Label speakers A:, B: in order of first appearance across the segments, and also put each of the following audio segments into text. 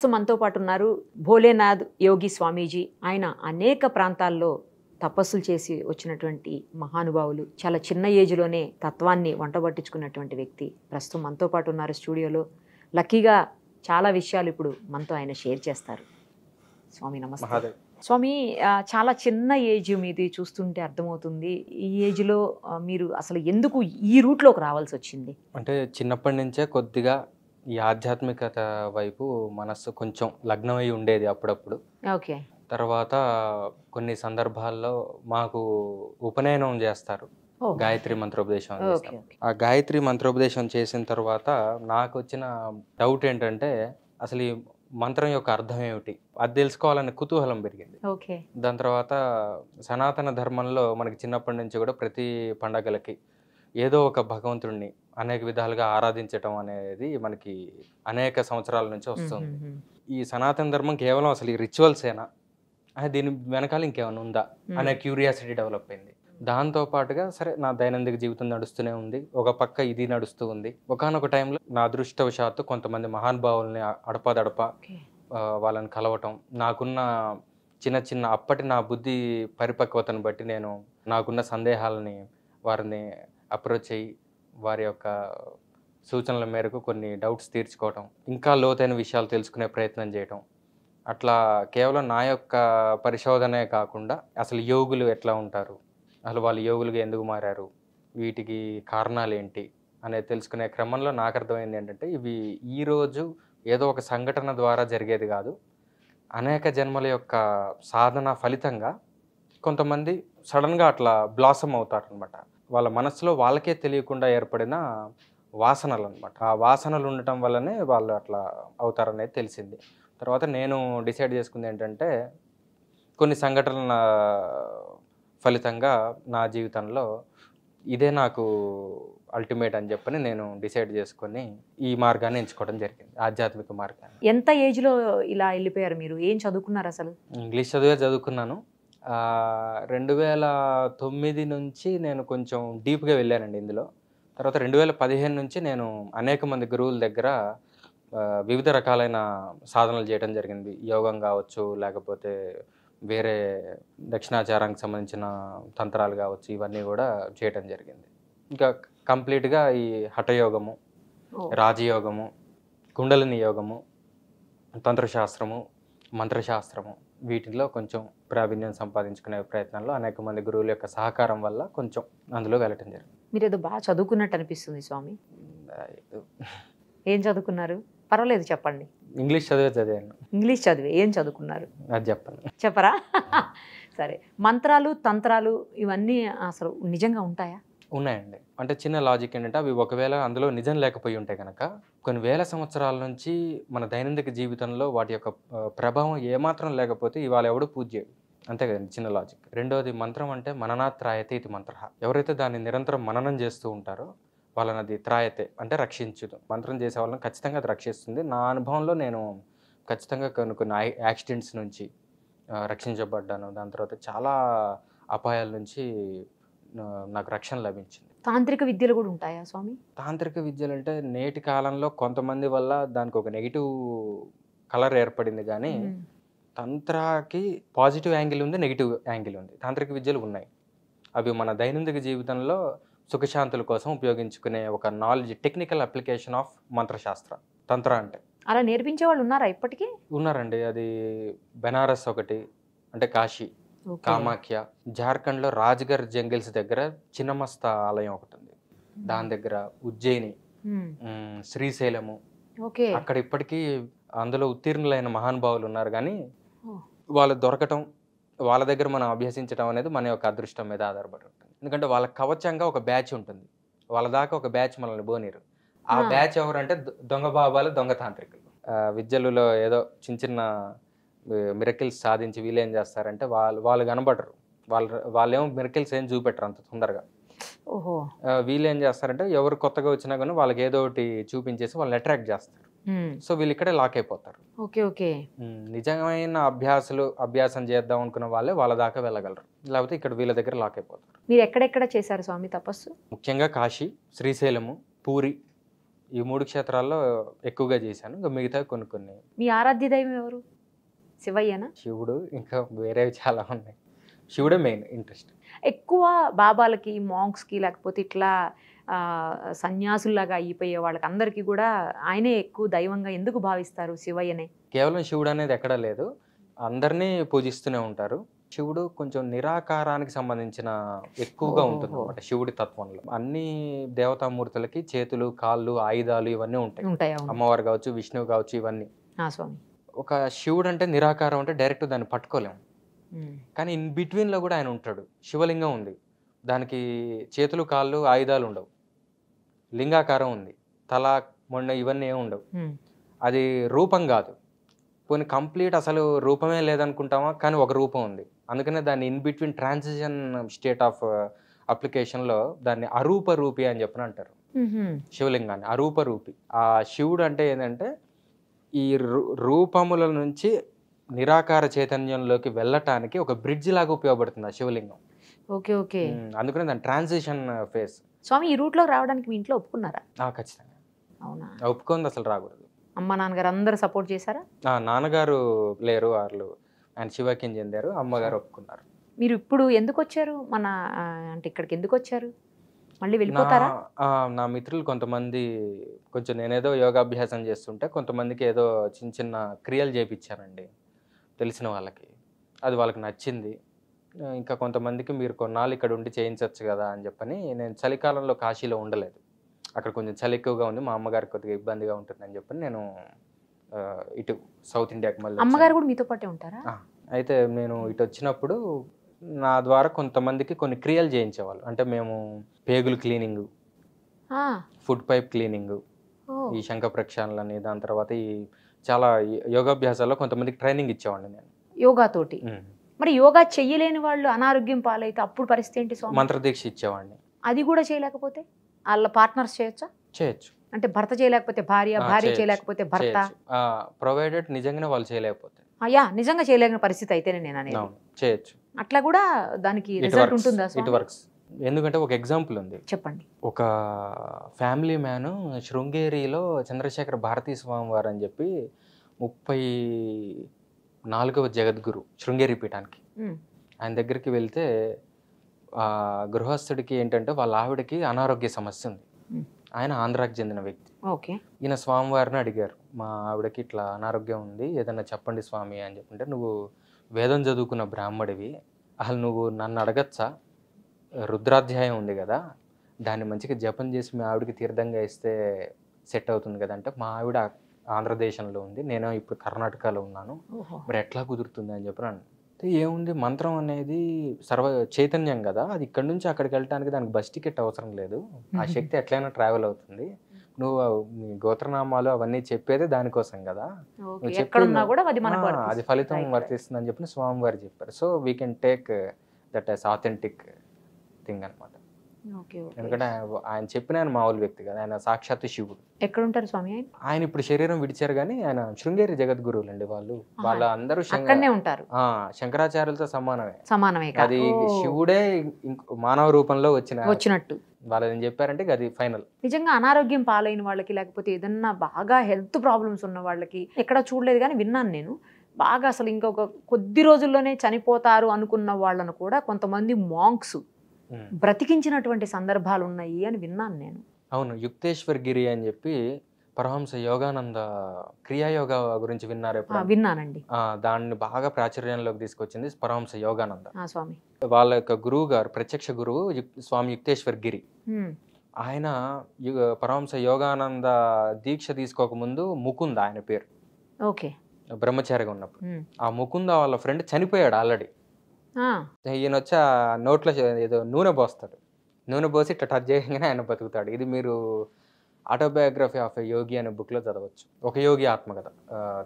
A: మనతో పాటు ఉన్నారు భోలేనాథ్ యోగి స్వామీజీ. ఆయన అనేక ప్రాంతాల్లో తపస్సులు చేసి వచ్చినటువంటి మహానుభావులు. చాలా చిన్న ఏజ్‌లోనే తత్వాన్ని వంటబట్టించుకున్నటువంటి వ్యక్తి. ప్రస్తుతం మనతో పాటు ఉన్నారు స్టూడియోలో. లక్కీగా చాలా విషయాలు ఇప్పుడు మనతో ఆయన షేర్ చేస్తారు. స్వామి నమస్తే.
B: మహాదేవ్.
A: స్వామి చాలా చిన్న ఏజ్ మీది చూస్తుంటే అర్థమవుతుంది. ఈ ఏజ్‌లో మీరు అసలు ఎందుకు ఈ రూట్‌లోకి రావాల్సొచ్చింది?
B: అంటే చిన్నప్పటి నుంచే కొద్దిగా ఈ ఆధ్యాత్మికత వైపు మనస్సు కొంచెం లగ్నమై ఉండేది అప్పుడప్పుడు.
A: ఓకే.
B: తర్వాత కొన్ని సందర్భాల్లో మాకు ఉపనయనం చేస్తారు.
A: ఓహ్!
B: గాయత్రి మంత్రోపదేశం
A: ఓకే.
B: చేస్తారు.
A: ఓకే.
B: ఆ గాయత్రి మంత్రోపదేశం చేసిన తర్వాత నాకొచ్చిన డౌట్ ఏంటంటే అసలు ఈ మంత్రం యొక్క అర్థం ఏమిటి? అది తెలుసుకోవాలనే కుతూహలం పెరిగింది.
A: ఓకే.
B: దాని తర్వాత సనాతన ధర్మంలో మనకి చిన్నప్పటి నుంచి కూడా ప్రతి పండగలకి ఏదో ఒక భగవంతుడిని అనేక విధాలుగా ఆరాధించటం అనేది మనకి అనేక సంవత్సరాల నుంచి వస్తుంది. ఈ సనాతన ధర్మం కేవలం అసలు ఈ రిచువల్సేనా, దీని వెనకాల ఇంకేమైనా ఉందా అనే క్యూరియాసిటీ డెవలప్ అయింది. దాంతో పాటుగా సరే నా దైనందిక జీవితం నడుస్తూనే ఉంది, ఒక పక్క ఇది నడుస్తూ ఉంది. ఒకానొక టైంలో నా అదృష్టవశాత్తు కొంతమంది మహానుభావుల్ని అడపాదడప వాళ్ళని కలవటం, నాకున్న చిన్న చిన్న అప్పటి నా బుద్ధి పరిపక్వతను బట్టి నేను నాకున్న సందేహాలని వారిని అప్రోచ్ అయ్యి వారి యొక్క సూచనల మేరకు కొన్ని డౌట్స్ తీర్చుకోవటం, ఇంకా లోతైన విషయాలు తెలుసుకునే ప్రయత్నం చేయటం. అట్లా కేవలం నా యొక్క పరిశోధనే కాకుండా అసలు యోగులు ఎట్లా ఉంటారు, అసలు వాళ్ళు యోగులుగా ఎందుకు మారారు, వీటికి కారణాలు ఏంటి అనేది తెలుసుకునే క్రమంలో నాకు అర్థమైంది ఏంటంటే ఇవి ఈరోజు ఏదో ఒక సంఘటన ద్వారా జరిగేది కాదు. అనేక జన్మల యొక్క సాధన ఫలితంగా కొంతమంది సడన్గా అట్లా బ్లాసమ్ అవుతారనమాట. వాళ్ళ మనసులో వాళ్ళకే తెలియకుండా ఏర్పడిన వాసనలు అనమాట. ఆ వాసనలు ఉండటం వల్లనే వాళ్ళు అట్లా అవుతారనేది తెలిసింది. తర్వాత నేను డిసైడ్ చేసుకుంది ఏంటంటే కొన్ని సంఘటనల ఫలితంగా నా జీవితంలో ఇదే నాకు అల్టిమేట్ అని చెప్పని నేను డిసైడ్ చేసుకొని ఈ మార్గాన్ని ఎంచుకోవడం జరిగింది, ఆధ్యాత్మిక మార్గాన్ని.
A: ఎంత ఏజ్‌లో ఇలా వెళ్ళిపోయారు మీరు? ఏం చదువుకున్నారు అసలు?
B: ఇంగ్లీష్ చదివే చదువుకున్నాను. 2009 నుంచి నేను కొంచెం డీప్గా వెళ్ళానండి ఇందులో. తర్వాత 2015 నుంచి నేను అనేక మంది గురువుల దగ్గర వివిధ రకాలైన సాధనలు చేయడం జరిగింది. యోగం కావచ్చు, లేకపోతే వేరే దక్షిణాచారానికి సంబంధించిన తంత్రాలు కావచ్చు, ఇవన్నీ కూడా చేయటం జరిగింది. ఇంకా కంప్లీట్గా ఈ హఠయోగము, రాజయోగము, కుండలిని యోగము, తంత్రశాస్త్రము, మంత్రశాస్త్రము, వీటిలో కొంచెం ప్రావీణ్యం సంపాదించుకునే ప్రయత్నంలో అనేక మంది గురువుల యొక్క సహకారం వల్ల కొంచెం అందులో వెళ్ళటం జరిగింది.
A: మీరు ఏదో బాగా చదువుకున్నట్టు అనిపిస్తుంది స్వామి. ఏం చదువుకున్నారు? పర్వాలేదు చెప్పండి.
B: ఇంగ్లీష్ చదివాను.
A: ఇంగ్లీష్ చదివే ఏం చదువుకున్నారు?
B: అది చెప్పను.
A: చెప్పరా? సరే. మంత్రాలు, తంత్రాలు ఇవన్నీ అసలు నిజంగా ఉంటాయా?
B: ఉన్నాయండి. అంటే చిన్న లాజిక్ ఏంటంటే అవి ఒకవేళ అందులో నిజం లేకపోయి ఉంటే కనుక కొన్ని వేల సంవత్సరాల నుంచి మన దైనందిక జీవితంలో వాటి యొక్క ప్రభావం ఏమాత్రం లేకపోతే ఇవాళ ఎవడు పూజ చేయడు. అంతే కదండి, చిన్న లాజిక్. రెండోది, మంత్రం అంటే మననాత్ త్రాయతే ఇది మంత్ర. ఎవరైతే దాన్ని నిరంతరం మననం చేస్తూ ఉంటారో వాళ్ళని అది త్రాయతే అంటే రక్షించుదు. మంత్రం చేసే వాళ్ళని ఖచ్చితంగా అది రక్షిస్తుంది. నా అనుభవంలో నేను ఖచ్చితంగా కొన్ని యాక్సిడెంట్స్ నుంచి రక్షించబడ్డాను. దాని తర్వాత చాలా అపాయాల నుంచి నాకు రక్షణ లభించింది.
A: తాంత్రిక విద్యలు కూడా ఉంటాయా స్వామి?
B: తాంత్రిక విద్యలు అంటే నేటి కాలంలో కొంతమంది వల్ల దానికి ఒక నెగిటివ్ కలర్ ఏర్పడింది, కానీ తంత్రాకి పాజిటివ్ యాంగిల్ ఉంది, నెగిటివ్ యాంగిల్ ఉంది. తాంత్రిక విద్యలు ఉన్నాయి. అవి మన దైనందిక జీవితంలో సుఖశాంతుల కోసం ఉపయోగించుకునే ఒక నాలెడ్జ్, టెక్నికల్ అప్లికేషన్ ఆఫ్ మంత్రశాస్త్ర తంత్ర అంటే.
A: అలా నేర్పించే వాళ్ళు ఉన్నారా ఇప్పటికీ?
B: ఉన్నారండి. అది బెనారస్ ఒకటి, అంటే కాశీ, కామాఖ్య, జార్ఖండ్లో రాజ్గర్ జంగిల్స్ దగ్గర చిన్నమస్త ఆలయం ఒకటి ఉంది, దాని దగ్గర ఉజ్జయిని, శ్రీశైలము, అక్కడ ఇప్పటికీ అందులో ఉత్తీర్ణులైన మహానుభావులు ఉన్నారు. కానీ వాళ్ళు దొరకటం, వాళ్ళ దగ్గర మనం అభ్యసించడం అనేది మన యొక్క అదృష్టం మీద ఆధారపడి ఉంటుంది. ఎందుకంటే వాళ్ళ కవచంగా ఒక బ్యాచ్ ఉంటుంది, వాళ్ళ దాకా ఒక బ్యాచ్ మనల్ని బోనిరు. ఆ బ్యాచ్ ఎవరంటే దొంగ బాబాలు, దొంగ తాంత్రికులు. విద్యలలో ఏదో చిన్న చిన్న మిరకిల్స్ సాధించి వీళ్ళు ఏం చేస్తారంటే వాళ్ళు కనబడరు, వాళ్ళేమో మిరకిల్స్ ఏం చూపెట్టరు అంత తొందరగా. వీళ్ళు ఏం చేస్తారంటే ఎవరు కొత్తగా వచ్చినా కానీ వాళ్ళకి ఏదో ఒకటి చూపించేసి వాళ్ళని అట్రాక్ట్ చేస్తారు. సో వీళ్ళు ఇక్కడే లాక్ అయిపోతారు. నిజమైన అభ్యాసం చేద్దాం అనుకున్న వాళ్ళే వాళ్ళ దాకా వెళ్ళగలరు, లేకపోతే ఇక్కడ వీళ్ళ దగ్గర లాక్ అయిపోతారు.
A: మీరు ఎక్కడెక్కడ చేశారు స్వామి తపస్సు?
B: ముఖ్యంగా కాశీ, శ్రీశైలము, పూరి, ఈ 3 క్షేత్రాల్లో ఎక్కువగా చేశాను. ఇంకా మిగతా కొన్ని కొన్ని
A: మీ ఆరాధ్య దైవం ఎవరు? శివయ్యనా?
B: శివుడు, ఇంకా వేరేవి చాలా ఉన్నాయి. శివుడే మెయిన్ ఇంట్రెస్ట్.
A: ఎక్కువ బాబాలకి, మాంక్స్కి లేకపోతే ఇట్లా సన్యాసుల్లాగా అయిపోయే వాళ్ళకి అందరికీ కూడా ఆయనే ఎక్కువ దైవంగా ఎందుకు భావిస్తారు శివయ్యనే?
B: కేవలం శివుడు అనేది ఎక్కడా లేదు. అందరినీ పూజిస్తూనే ఉంటారు. శివుడు కొంచెం నిరాకారానికి సంబంధించిన ఎక్కువగా ఉంటుందన్నమాట శివుడి తత్వంలో. అన్ని దేవతామూర్తులకి చేతులు, కాళ్ళు, ఆయుధాలు ఇవన్నీ ఉంటాయి.
A: ఉంటాయి, అవును.
B: అమ్మవారు కావచ్చు, విష్ణువు కావచ్చు, ఇవన్నీ.
A: స్వామి.
B: ఒక శివుడు అంటే నిరాకారం అంటే డైరెక్ట్ దాన్ని పట్టుకోలేము. కానీ ఇన్ బిట్వీన్లో కూడా ఆయన ఉంటాడు. శివలింగం ఉంది, దానికి చేతులు, కాళ్ళు, ఆయుధాలు ఉండవు. లింగాకారం ఉంది, తల, మొండ ఇవన్నీ ఏమి ఉండవు. అది రూపం కాదు. పోనీ కంప్లీట్ అసలు రూపమే లేదనుకుంటామా, కానీ ఒక రూపం ఉంది. అందుకనే దాన్ని in between transition state of అప్లికేషన్లో దాన్ని అరూప రూపి అని చెప్పని అంటారు శివలింగాన్ని. అరూప రూపి. ఆ శివుడు అంటే ఏంటంటే ఈ రూపముల నుంచి నిరాకార చైతన్యంలోకి వెళ్ళటానికి ఒక బ్రిడ్జ్ లాగా ఉపయోగపడుతుంది ఆ శివలింగం.
A: Okay, okay.
B: అందుకనే దాని ట్రాన్సిషన్ ఫేస్.
A: స్వామి, ఈ రూట్లో రావడానికి మీ ఇంట్లో ఒప్పుకున్నారా?
B: ఖచ్చితంగా.
A: అవునా?
B: ఒప్పుకుంది, అసలు రాకూడదు.
A: అమ్మ నాన్నగారు అందరూ సపోర్ట్ చేశారా?
B: నాన్నగారు లేరు, వాళ్ళు ఆయన శివకి చెందారు. అమ్మగారు ఒప్పుకున్నారు.
A: మీరు ఇప్పుడు ఎందుకు వచ్చారు అంటే ఇక్కడికి ఎందుకు వచ్చారు? మళ్ళీ వెళ్ళిపోతారా?
B: నా మిత్రులు కొంతమంది, కొంచెం నేనేదో యోగాభ్యాసం చేస్తుంటే కొంతమందికి ఏదో చిన్న చిన్న క్రియలు చేయించానండి తెలిసిన వాళ్ళకి. అది వాళ్ళకి నచ్చింది. ఇంకా కొంతమందికి మీరు కొన్నాళ్ళు ఇక్కడ ఉండి చేయించవచ్చు కదా అని చెప్పని, నేను చలికాలంలో కాశీలో ఉండలేదు. అక్కడ కొంచెం చలి ఎక్కువగా ఉంది, మా అమ్మగారికి కొద్దిగా ఇబ్బందిగా ఉంటుందని చెప్పని నేను ఇటు సౌత్ ఇండియాకి మళ్ళీ.
A: అమ్మగారు కూడా మీతో పాటే ఉంటారా?
B: అయితే నేను ఇటు వచ్చినప్పుడు నా ద్వారా కొంతమందికి కొన్ని క్రియలు చేయించేవాళ్ళు. అంటే మేము పేగులు క్లీనింగ్, ఫుడ్ పైప్ క్లీనింగ్, ఈ శంఖ ప్రక్షాళనని, దాని తర్వాత ఈ చాలా యోగాభ్యాసాల్లో కొంతమందికి ట్రైనింగ్ ఇచ్చేవాడిని నేను
A: యోగా తోటి. మరి యోగా చెయ్యలేని వాళ్ళు అనారోగ్యం పాలైతే అప్పుడు పరిస్థితి ఏంటి స్వామి?
B: మంత్రదీక్ష ఇచ్చేవాడిని.
A: అది కూడా చేయలేకపోతే వాళ్ళ పార్ట్నర్స్ చేయొచ్చా?
B: చేయొచ్చు.
A: అంటే భర్త చేయలేకపోతే భార్య, భార్య చేయలేకపోతే భర్త,
B: ప్రొవైడెడ్ నిజంగానే వాళ్ళు చేయలేకపోతే.
A: నిజంగా చేయలేని పరిస్థితి అయితేనే నేను అనేది.
B: చేయొచ్చు.
A: అట్లా కూడా దానికి రిజల్ట్ ఉంటుందా?
B: It works. ఎందుకంటే ఒక ఎగ్జాంపుల్ ఉంది,
A: చెప్పండి.
B: ఒక ఫ్యామిలీ మ్యాన్ శృంగేరిలో చంద్రశేఖర భారతీ స్వామి వారు అని చెప్పి 34వ జగద్గురు శృంగేరి పీఠానికి, ఆయన దగ్గరికి వెళ్తే గృహస్థుడికి ఏంటంటే వాళ్ళ ఆవిడకి అనారోగ్య సమస్య ఉంది. ఆయన ఆంధ్రాకి చెందిన వ్యక్తి.
A: ఓకే.
B: ఈయన స్వామివారిని అడిగారు, మా ఆవిడకి ఇట్లా అనారోగ్యం ఉంది, ఏదన్నా చెప్పండి స్వామి అని చెప్పుంటే, నువ్వు వేదం చదువుకున్న బ్రాహ్మడివి, అసలు నువ్వు నన్ను అడగచ్చా? రుద్రాధ్యాయం ఉంది కదా, దాన్ని మంచిగా జపం చేసి మీ ఆవిడకి తీర్థంగా ఇస్తే సెట్ అవుతుంది కదా అంటే, మా ఆవిడ ఆంధ్రదేశంలో ఉంది, నేను ఇప్పుడు కర్ణాటకలో ఉన్నాను, మరి ఎట్లా కుదురుతుంది అని చెప్పాను. ఏముంది, మంత్రం అనేది సర్వ చైతన్యం కదా, అది ఇక్కడి నుంచి అక్కడికి వెళ్ళటానికి దానికి బస్ టికెట్ అవసరం లేదు, ఆ శక్తి ఎట్లయినా ట్రావెల్ అవుతుంది, నువ్వు మీ గోత్రనామాలు అవన్నీ చెప్పేది దానికోసం కదా, అది ఫలితం వర్తిస్తుంది అని చెప్పి స్వామివారు చెప్పారు. So we can take that as authentic thing అనమాట. ఎందుకంటే ఆయన చెప్పిన ఆయన మామూలు వ్యక్తి కదా, ఆయన సాక్షాత్ శివుడు.
A: ఎక్కడ ఉంటారు స్వామి
B: ఆయన? ఇప్పుడు శరీరం విడిచారు కానీ ఆయన శృంగేరి జగద్గురువులు అండి వాళ్ళు. వాళ్ళ అందరూ
A: ఉంటారు,
B: శంకరాచార్యులతో సమానమే.
A: అది
B: శివుడే మానవ రూపంలో
A: వచ్చినట్టు
B: వాళ్ళని చెప్పారంటే అది ఫైనల్.
A: నిజంగా అనారోగ్యం పాలైన వాళ్ళకి, లేకపోతే ఏదన్నా బాగా హెల్త్ ప్రాబ్లమ్స్ ఉన్న వాళ్ళకి ఎక్కడ చూడలేదు కానీ విన్నాను నేను, బాగా అసలు ఇంకొక కొద్ది రోజుల్లోనే చనిపోతారు అనుకున్న వాళ్ళను కూడా కొంతమంది మాంక్స్ బ్రతికించినటువంటి సందర్భాలు ఉన్నాయి అని విన్నాను నేను.
B: అవును, యుక్తేశ్వర్ గిరి అని చెప్పి పరమహంస యోగానంద క్రియాయోగ గురించి విన్నారు?
A: విన్నానండి.
B: దాన్ని బాగా ప్రాచుర్యంలోకి తీసుకొచ్చింది పరమహంస యోగానంద
A: స్వామి.
B: వాళ్ళ యొక్క గురువు గారు, ప్రత్యక్ష గురువు స్వామి యుక్తేశ్వర్ గిరి. ఆయన పరమహంస యోగానంద దీక్ష తీసుకోకముందు ముకుంద ఆయన పేరు.
A: ఓకే.
B: బ్రహ్మచారిగా ఉన్నప్పుడు ఆ ముకుంద వాళ్ళ ఫ్రెండ్ చనిపోయాడు ఆల్రెడీ. ఈయన వచ్చి ఆ నోట్లో ఏదో నూనె పోస్తాడు, నూనె పోసి ఇట్లా టచ్ చేయగానే ఆయన బతుకుతాడు. ఇది మీరు ఆటోబయోగ్రఫీ ఆఫ్ ఎ యోగి అనే బుక్ లో చదవచ్చు. ఒక యోగి ఆత్మకథ,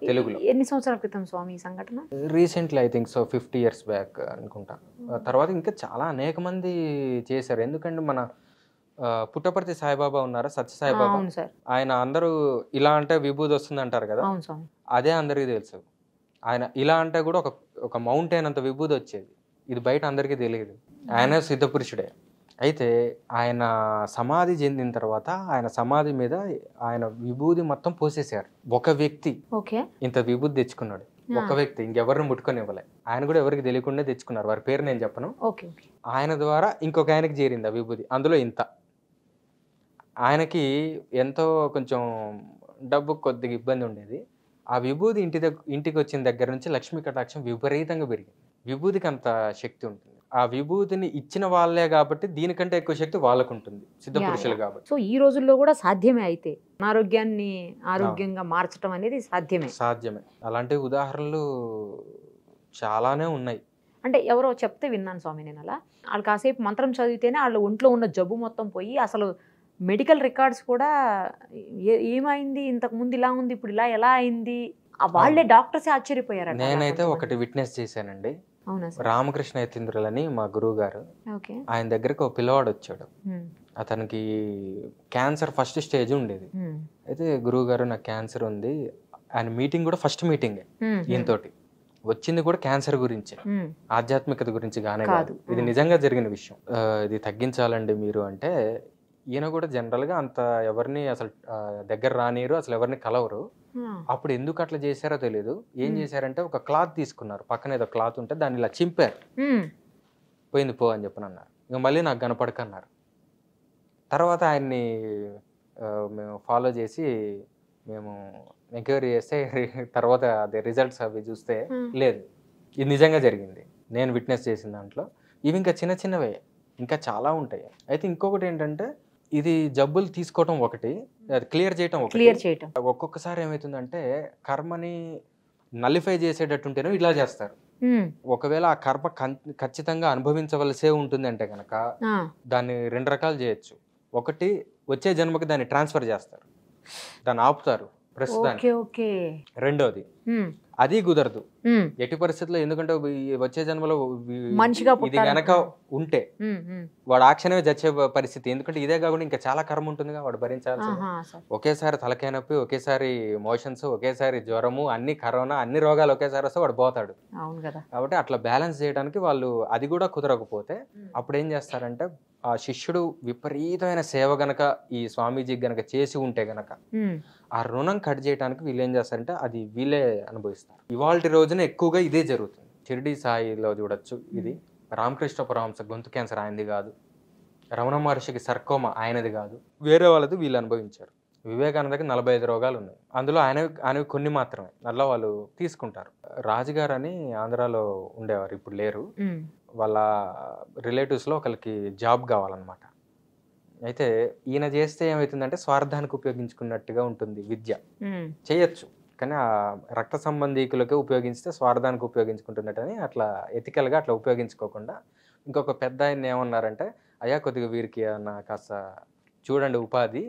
B: తెలుగులో.
A: ఎన్ని సంవత్సరాల క్రితం స్వామి ఈ సంఘటన?
B: Recently I think so 50 years back అనుకుంటా. తర్వాత ఇంకా చాలా అనేక మంది చేశారు. ఎందుకంటే మన పుట్టపర్తి సాయిబాబా ఉన్నారా, సత్య సాయిబాబా, ఆయన అందరూ ఇలా అంటే విభూది వస్తుంది అంటారు కదా, అదే అందరికీ తెలుసు. ఆయన ఇలా అంటే కూడా ఒక మౌంటైన్ అంత విభూది వచ్చేది, ఇది బయట అందరికీ తెలియదు. ఆయన సిద్ధపురుషుడే, అయితే ఆయన సమాధి చెందిన తర్వాత ఆయన సమాధి మీద ఆయన విభూది మొత్తం పోసేశారు. ఒక వ్యక్తి
A: ఓకే.
B: ఇంత విభూది తెచ్చుకున్నాడు. ఒక వ్యక్తి ఇంకెవరిని ముట్టుకొని ఇవ్వలే. ఆయన కూడా ఎవరికి తెలియకుండా తెచ్చుకున్నారు. వారి పేరు నేను చెప్పను.
A: ఓకే. ఓకే.
B: ఆయన ద్వారా ఇంకొక ఆయనకి చేరింది ఆ విభూది. అందులో ఇంత. ఆయనకి ఎంతో కొంచెం డబ్బు కొద్దిగా ఇబ్బంది ఉండేది. ఆ విభూది ఇంటికి వచ్చిన దగ్గర నుంచి లక్ష్మీ కటాక్షం విపరీతంగా పెరిగింది. విభూదికి అంత శక్తి ఉంటుంది. ఆ విభూతిని ఇచ్చిన వాళ్ళే కాబట్టి దీనికంటే ఎక్కువ శక్తి వాళ్ళకు ఉంటుంది, సిద్ధపురుషులు కాబట్టి.
A: సో ఈ రోజుల్లో కూడా సాధ్యమే అయితే అనారోగ్యాన్ని ఆరోగ్యంగా మార్చడం అనేది
B: సాధ్యమే. అలాంటి ఉదాహరణలు చాలానే ఉన్నాయి.
A: అంటే ఎవరో చెప్తే విన్నాను స్వామి నేను అలా. వాళ్ళు కాసేపు మంత్రం చదివితేనే వాళ్ళ ఒంట్లో ఉన్న జబ్బు మొత్తం పోయి అసలు మెడికల్ రికార్డ్స్ కూడా ఏమైంది, ఇంతకు ముందు ఇలా ఉంది, ఇప్పుడు ఇలా ఎలా అయింది, వాళ్ళే డాక్టర్స్ ఆశ్చర్యపోయారు.
B: నేనైతే ఒకటి విట్నెస్ చేశానండి. రామకృష్ణ యతీంద్రులని మా గురువు గారు, ఆయన దగ్గరకు ఒక పిల్లవాడు వచ్చాడు. అతనికి క్యాన్సర్ ఫస్ట్ స్టేజ్ ఉండేది. అయితే గురువు గారు నాకు క్యాన్సర్ ఉంది, ఆయన మీటింగ్ కూడా ఫస్ట్ మీటింగే ఈయనతోటి వచ్చింది కూడా క్యాన్సర్ గురించి, ఆధ్యాత్మికత గురించి గానే కాదు. ఇది నిజంగా జరిగిన విషయం. ఇది తగ్గించాలండి మీరు అంటే, ఈయన కూడా జనరల్ గా అంత ఎవరిని అసలు దగ్గర రానియరు, అసలు ఎవరిని కలవరు. అప్పుడు ఎందుకు అట్లా చేశారో తెలియదు. ఏం చేశారంటే ఒక క్లాత్ తీసుకున్నారు, పక్కన ఏదో క్లాత్ ఉంటే దాన్ని ఇలా చింపారు. పోయింది పో అని చెప్పని అన్నారు. ఇంకా మళ్ళీ నాకు కనపడకన్నారు. తర్వాత ఆయన్ని మేము ఫాలో చేసి మేము ఎంక్వైరీ చేస్తే తర్వాత అదే రిజల్ట్స్ అవి చూస్తే లేదు, ఇది నిజంగా జరిగింది. నేను విట్నెస్ చేసిన దాంట్లో ఇవి ఇంకా చిన్న చిన్నవే, ఇంకా చాలా ఉంటాయి. అయితే ఇంకొకటి ఏంటంటే, ఇది జబ్బులు తీసుకోవటం ఒకటి, అది క్లియర్ చేయటం ఒకటి. ఒక్కొక్కసారి ఏమవుతుందంటే కర్మని నలిఫై చేసేటట్టుంటేనే ఇలా చేస్తారు. ఒకవేళ ఆ కర్మ ఖచ్చితంగా అనుభవించవలసే ఉంటుంది అంటే కనుక దాన్ని రెండు రకాలు చేయొచ్చు. ఒకటి, వచ్చే జన్మకి దాన్ని ట్రాన్స్ఫర్ చేస్తారు, దాన్ని ఆపుతారు ప్రస్తుతానికి. రెండోది, అది కుదరదు ఎట్టి పరిస్థితుల్లో. ఎందుకంటే వచ్చే జన్మలో ఇది గనక ఉంటే వాడు ఆ క్షణమే చచ్చే పరిస్థితి. ఎందుకంటే ఇదే కాకుండా ఇంకా చాలా కర్మ ఉంటుందిగా వాడు భరించాల్సింది. ఒకేసారి తలకాయ నొప్పి, ఒకేసారి మోషన్స్, ఒకేసారి జ్వరము, అన్ని కరోనా, అన్ని రోగాలు ఒకేసారి వస్తే వాడు పోతాడు. కాబట్టి అట్లా బ్యాలెన్స్ చేయడానికి వాళ్ళు, అది కూడా కుదరకపోతే అప్పుడు ఏం చేస్తారంటే, ఆ శిష్యుడు విపరీతమైన సేవ గనక ఈ స్వామీజీకి గనక చేసి ఉంటే గనక ఆ రుణం కట్ చేయడానికి వీళ్ళు ఏం చేస్తారంటే అది వీళ్ళే అనుభవిస్తారు. ఇవాళ రోజున ఎక్కువగా ఇదే జరుగుతుంది. షిరిడి సాయిలో చూడొచ్చు. ఇది రామకృష్ణ పరమహంస గొంతు క్యాన్సర్ ఆయనది కాదు, రమణ మహర్షికి సర్కోమా ఆయనది కాదు, వేరే వాళ్ళది వీళ్ళు అనుభవించారు. వివేకానందకి 45 రోగాలు ఉన్నాయి, అందులో ఆయనవి కొన్ని మాత్రమే. అలా వాళ్ళు తీసుకుంటారు. రాజుగారు అని ఆంధ్రాలో ఉండేవారు, ఇప్పుడు లేరు. వాళ్ళ రిలేటివ్స్లో ఒకరికి జాబ్ కావాలన్నమాట. అయితే ఈయన చేస్తే ఏమవుతుందంటే స్వార్థానికి ఉపయోగించుకున్నట్టుగా ఉంటుంది. విద్య చేయొచ్చు కానీ ఆ రక్త సంబంధీకులకే ఉపయోగిస్తే స్వార్థానికి ఉపయోగించుకుంటున్నట్టని అట్లా ఎథికల్గా అట్లా ఉపయోగించుకోకుండా ఇంకొక పెద్ద ఆయన ఏమన్నారంటే, అయ్యా కొద్దిగా వీరికి నాకు కాస్త చూడండి ఉపాధి,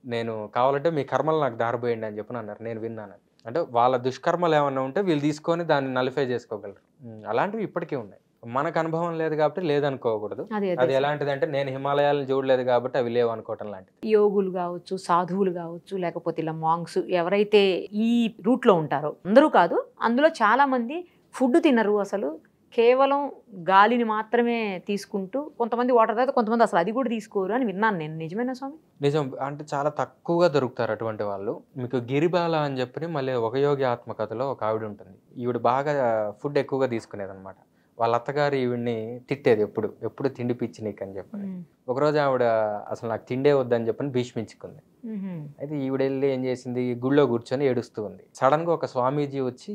B: నేను కావాలంటే మీ కర్మలు నాకు దారిపోయండి అని చెప్పి అన్నారు. నేను విన్నాను. అంటే వాళ్ళ దుష్కర్మలు ఏమన్నా ఉంటే వీళ్ళు తీసుకొని దాన్ని నలిఫై చేసుకోగలరు. అలాంటివి ఇప్పటికీ ఉన్నాయి. మనకు అనుభవం లేదు కాబట్టి లేదనుకోకూడదు. అది ఎలాంటిది అంటే, నేను హిమాలయాలను చూడలేదు కాబట్టి అవి లేవు అనుకోవటం లాంటిది.
A: యోగులు కావచ్చు, సాధువులు కావచ్చు, లేకపోతే ఇలా మాంగ్స్ ఎవరైతే ఈ రూట్లో ఉంటారో, అందరూ కాదు, అందులో చాలా మంది ఫుడ్ తినరు, అసలు కేవలం గాలిని మాత్రమే తీసుకుంటూ, కొంతమంది వాటర్ తాగితే కొంతమంది అసలు అది కూడా తీసుకోరు అని విన్నాను నేను. నిజమేనా స్వామి?
B: నిజం. అంటే చాలా తక్కువగా దొరుకుతారు అటువంటి వాళ్ళు. మీకు గిరిబాల అని చెప్పి మళ్ళీ ఒక యోగి ఆత్మకథలో ఒక ఆవిడ ఉంటుంది. ఈవిడ బాగా ఫుడ్ ఎక్కువగా తీసుకునేది అనమాట. వాళ్ళ అత్తగారు ఈవిడ్ని తిట్టేది, ఎప్పుడు తిండి పిచ్చి నీకు అని చెప్పని. ఒకరోజు ఆవిడ అసలు నాకు తిండే వద్దని చెప్పని భీష్మించుకుంది. అయితే ఈవిడ వెళ్ళి ఏం చేసింది, గుళ్ళో కూర్చొని ఏడుస్తూ ఉంది. సడన్ గా ఒక స్వామీజీ వచ్చి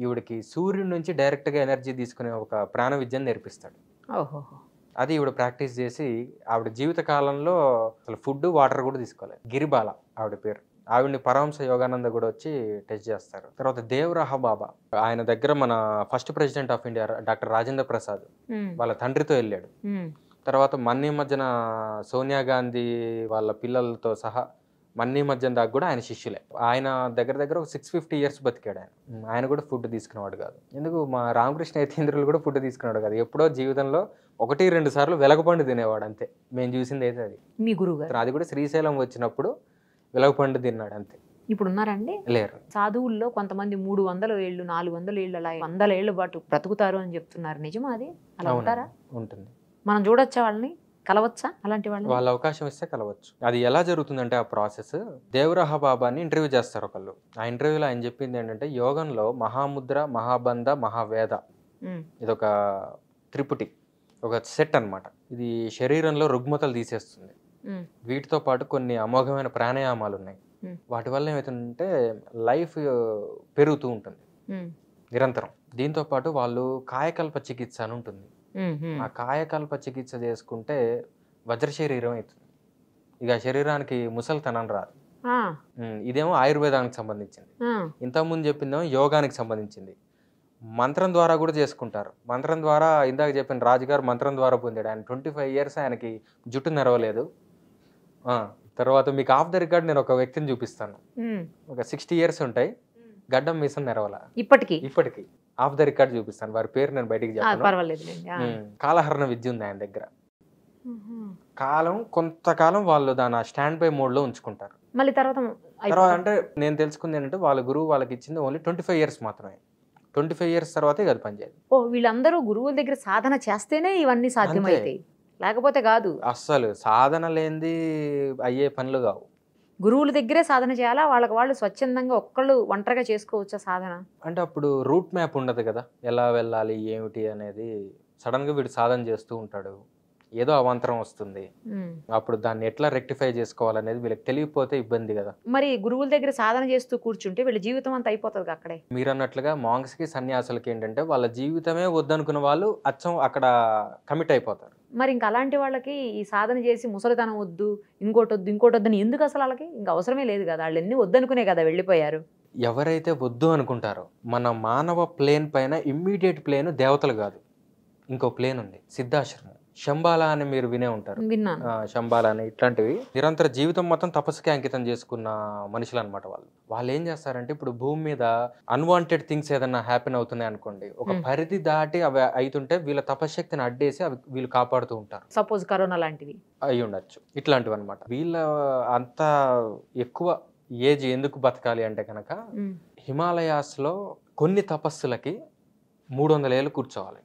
B: ఈవిడకి సూర్యుడి నుంచి డైరెక్ట్ గా ఎనర్జీ తీసుకునే ఒక ప్రాణ విద్యను నేర్పిస్తాడు. అది ఈవిడ ప్రాక్టీస్ చేసి ఆవిడ జీవిత కాలంలో అసలు ఫుడ్ వాటర్ కూడా తీసుకోలేదు. గిరిబాల ఆవిడ పేరు. ఆవిడ్ని పరమహంస యోగానంద కూడా వచ్చి టెస్ట్ చేస్తారు. తర్వాత దేవరహ బాబా, ఆయన దగ్గర మన first president of India doctor Rajendra Prasad వాళ్ళ తండ్రితో వెళ్ళాడు. తర్వాత మన్నీ మధ్యన సోనియా గాంధీ వాళ్ళ పిల్లలతో సహా మన్నీ మధ్యన దాకా కూడా ఆయన శిష్యులే. ఆయన దగ్గర ఒక 650 years బతికాడు ఆయన. ఆయన కూడా ఫుడ్ తీసుకునేవాడు కాదు. ఎందుకు మా రామకృష్ణ యతీంద్రులు కూడా ఫుడ్ తీసుకునేవాడు కాదు. ఎప్పుడో జీవితంలో 1-2 సార్లు వెలగపండు తినేవాడు అంతే. మేము చూసింది అయితే అది. మీ గురువు గారు అది కూడా శ్రీశైలం వచ్చినప్పుడు వెలగపండు తిన్నాడు అంతే. ఇప్పుడు ఉన్నారండి? లేరు. సాధువుల్లో కొంతమంది 300 ఏళ్ళు 400 ఏళ్ళు అలా 100 ఏళ్ల పాటు బ్రతుకుతారు అని చెప్తున్నారు. నిజమా అది? అలా ఉంటారా? ఉంటుంది. మనం చూడొచ్చా వాళ్ళని?
A: కలవచ్చా అలాంటి వాళ్ళు?
B: వాళ్ళ అవకాశం ఇస్తే కలవచ్చు. అది ఎలా జరుగుతుందంటే ఆ ప్రాసెస్, దేవరహ బాబాని ఇంటర్వ్యూ చేస్తారు ఒకళ్ళు. ఆ ఇంటర్వ్యూలో ఆయన చెప్పింది ఏంటంటే, యోగంలో మహాముద్ర, మహాబంధ, మహావేద ఇదొక త్రిపుటి, ఒక సెట్ అన్నమాట. ఇది శరీరంలో రుగ్మతలు తీసేస్తుంది. వీటితో పాటు కొన్ని అమోఘమైన ప్రాణాయామాలు ఉన్నాయి. వాటి వల్ల ఏమవుతుందంటే లైఫ్ పెరుగుతూ ఉంటుంది నిరంతరం. దీంతో పాటు వాళ్ళు కాయకల్ప చికిత్స అని ఉంటుంది. ఆ కాయకల్ప చికిత్స చేసుకుంటే వజ్ర శరీరం అవుతుంది. ఇక శరీరానికి ముసలితనం రాదు. ఇదేమో ఆయుర్వేదానికి సంబంధించింది. ఇంతకుముందు చెప్పిందేమో యోగానికి సంబంధించింది. మంత్రం ద్వారా కూడా చేసుకుంటారు. మంత్రం ద్వారా ఇందాక చెప్పిన రాజుగారు మంత్రం ద్వారా పొందాడు. ఆయన 25 years ఆయనకి జుట్టు నెరవలేదు. తర్వాత మీకు ఆఫ్ ద రికార్డ్ నేను ఒక వ్యక్తిని చూపిస్తాను. ఒక 60 years ఉంటాయి, గడ్డం మీసం నెరవల. ఇప్పటికి ఆఫ్ ద రికార్డ్ చూపిస్తాను. వారి పేరు నేను బయటికి చెప్పాను. కాలహరణ విద్య ఉంది ఆయన దగ్గర. కొంతకాలం వాళ్ళు దాని స్టాండ్ బై మోడ్ లో ఉంచుకుంటారు.
A: మళ్ళీ తర్వాత
B: అంటే నేను తెలుసుకుంది ఏంటంటే వాళ్ళ గురువు వాళ్ళకి ఇచ్చింది ఓన్లీ 25 years మాత్రమే. 25 years తర్వాతే అది పనిచేయదు.
A: వీళ్ళందరూ గురువుల దగ్గర సాధన చేస్తేనే ఇవన్నీ సాధ్యమైతాయి, లేకపోతే కాదు.
B: అస్సలు సాధన లేనిది అయ్యే పనులు కావు.
A: గురువుల దగ్గరే సాధన చేయాలా? వాళ్ళకి వాళ్ళు స్వచ్ఛందంగా ఒక్కళ్ళు ఒంటరిగా చేసుకోవచ్చా సాధన?
B: అంటే అప్పుడు రూట్ మ్యాప్ ఉండదు కదా, ఎలా వెళ్ళాలి ఏమిటి అనేది. సడన్ గా వీడు సాధన చేస్తూ ఉంటాడు, ఏదో అవాంతరం వస్తుంది, అప్పుడు దాన్ని ఎట్లా రెక్టిఫై చేసుకోవాలనేది వీళ్ళకి తెలియకపోతే ఇబ్బంది కదా.
A: మరి గురువుల దగ్గర సాధన చేస్తూ కూర్చుంటే వీళ్ళ జీవితం అంతా అయిపోతుంది అక్కడే.
B: మీరు అన్నట్లుగా మాంగ్స్ కి సన్యాసులకి ఏంటంటే వాళ్ళ జీవితమే వద్దనుకున్న వాళ్ళు అచ్చం అక్కడ కమిట్ అయిపోతారు.
A: మరి ఇంకా అలాంటి వాళ్ళకి ఈ సాధన చేసి ముసలితనం వద్దు, ఇంకోటి వద్దు అని ఎందుకు అసలు? వాళ్ళకి ఇంకా అవసరమే లేదు కదా, వాళ్ళు ఎన్ని వద్దనుకునే కదా వెళ్ళిపోయారు.
B: ఎవరైతే వద్దు అనుకుంటారో, మన మానవ ప్లేన్ పైన ఇమ్మీడియట్ ప్లేన్ దేవతలు కాదు, ఇంకో ప్లేన్ ఉంది, సిద్ధాశ్రమం. శంబాల అని మీరు వినే ఉంటారు. శంబాల అని ఇట్లాంటివి నిరంతర జీవితం మొత్తం తపస్సుకి అంకితం చేసుకున్న మనుషులు అనమాట. వాళ్ళు ఏం చేస్తారంటే, ఇప్పుడు భూమి మీద అన్వాంటెడ్ థింగ్స్ ఏదన్నా హ్యాపెన్ అవుతున్నాయి అనుకోండి, ఒక పరిధి దాటి అవి అవుతుంటే వీళ్ళ తపశక్తిని అడ్డేసి అవి వీళ్ళు కాపాడుతూ ఉంటారు.
A: సపోజ్ కరోనా లాంటివి అయి
B: ఉండొచ్చు, ఇట్లాంటివి అనమాట. వీళ్ళ అంత ఎక్కువ ఏజ్ ఎందుకు బతకాలి అంటే కనుక, హిమాలయాస్ లో కొన్ని తపస్సులకి 300 ఏళ్ళు కూర్చోవాలి.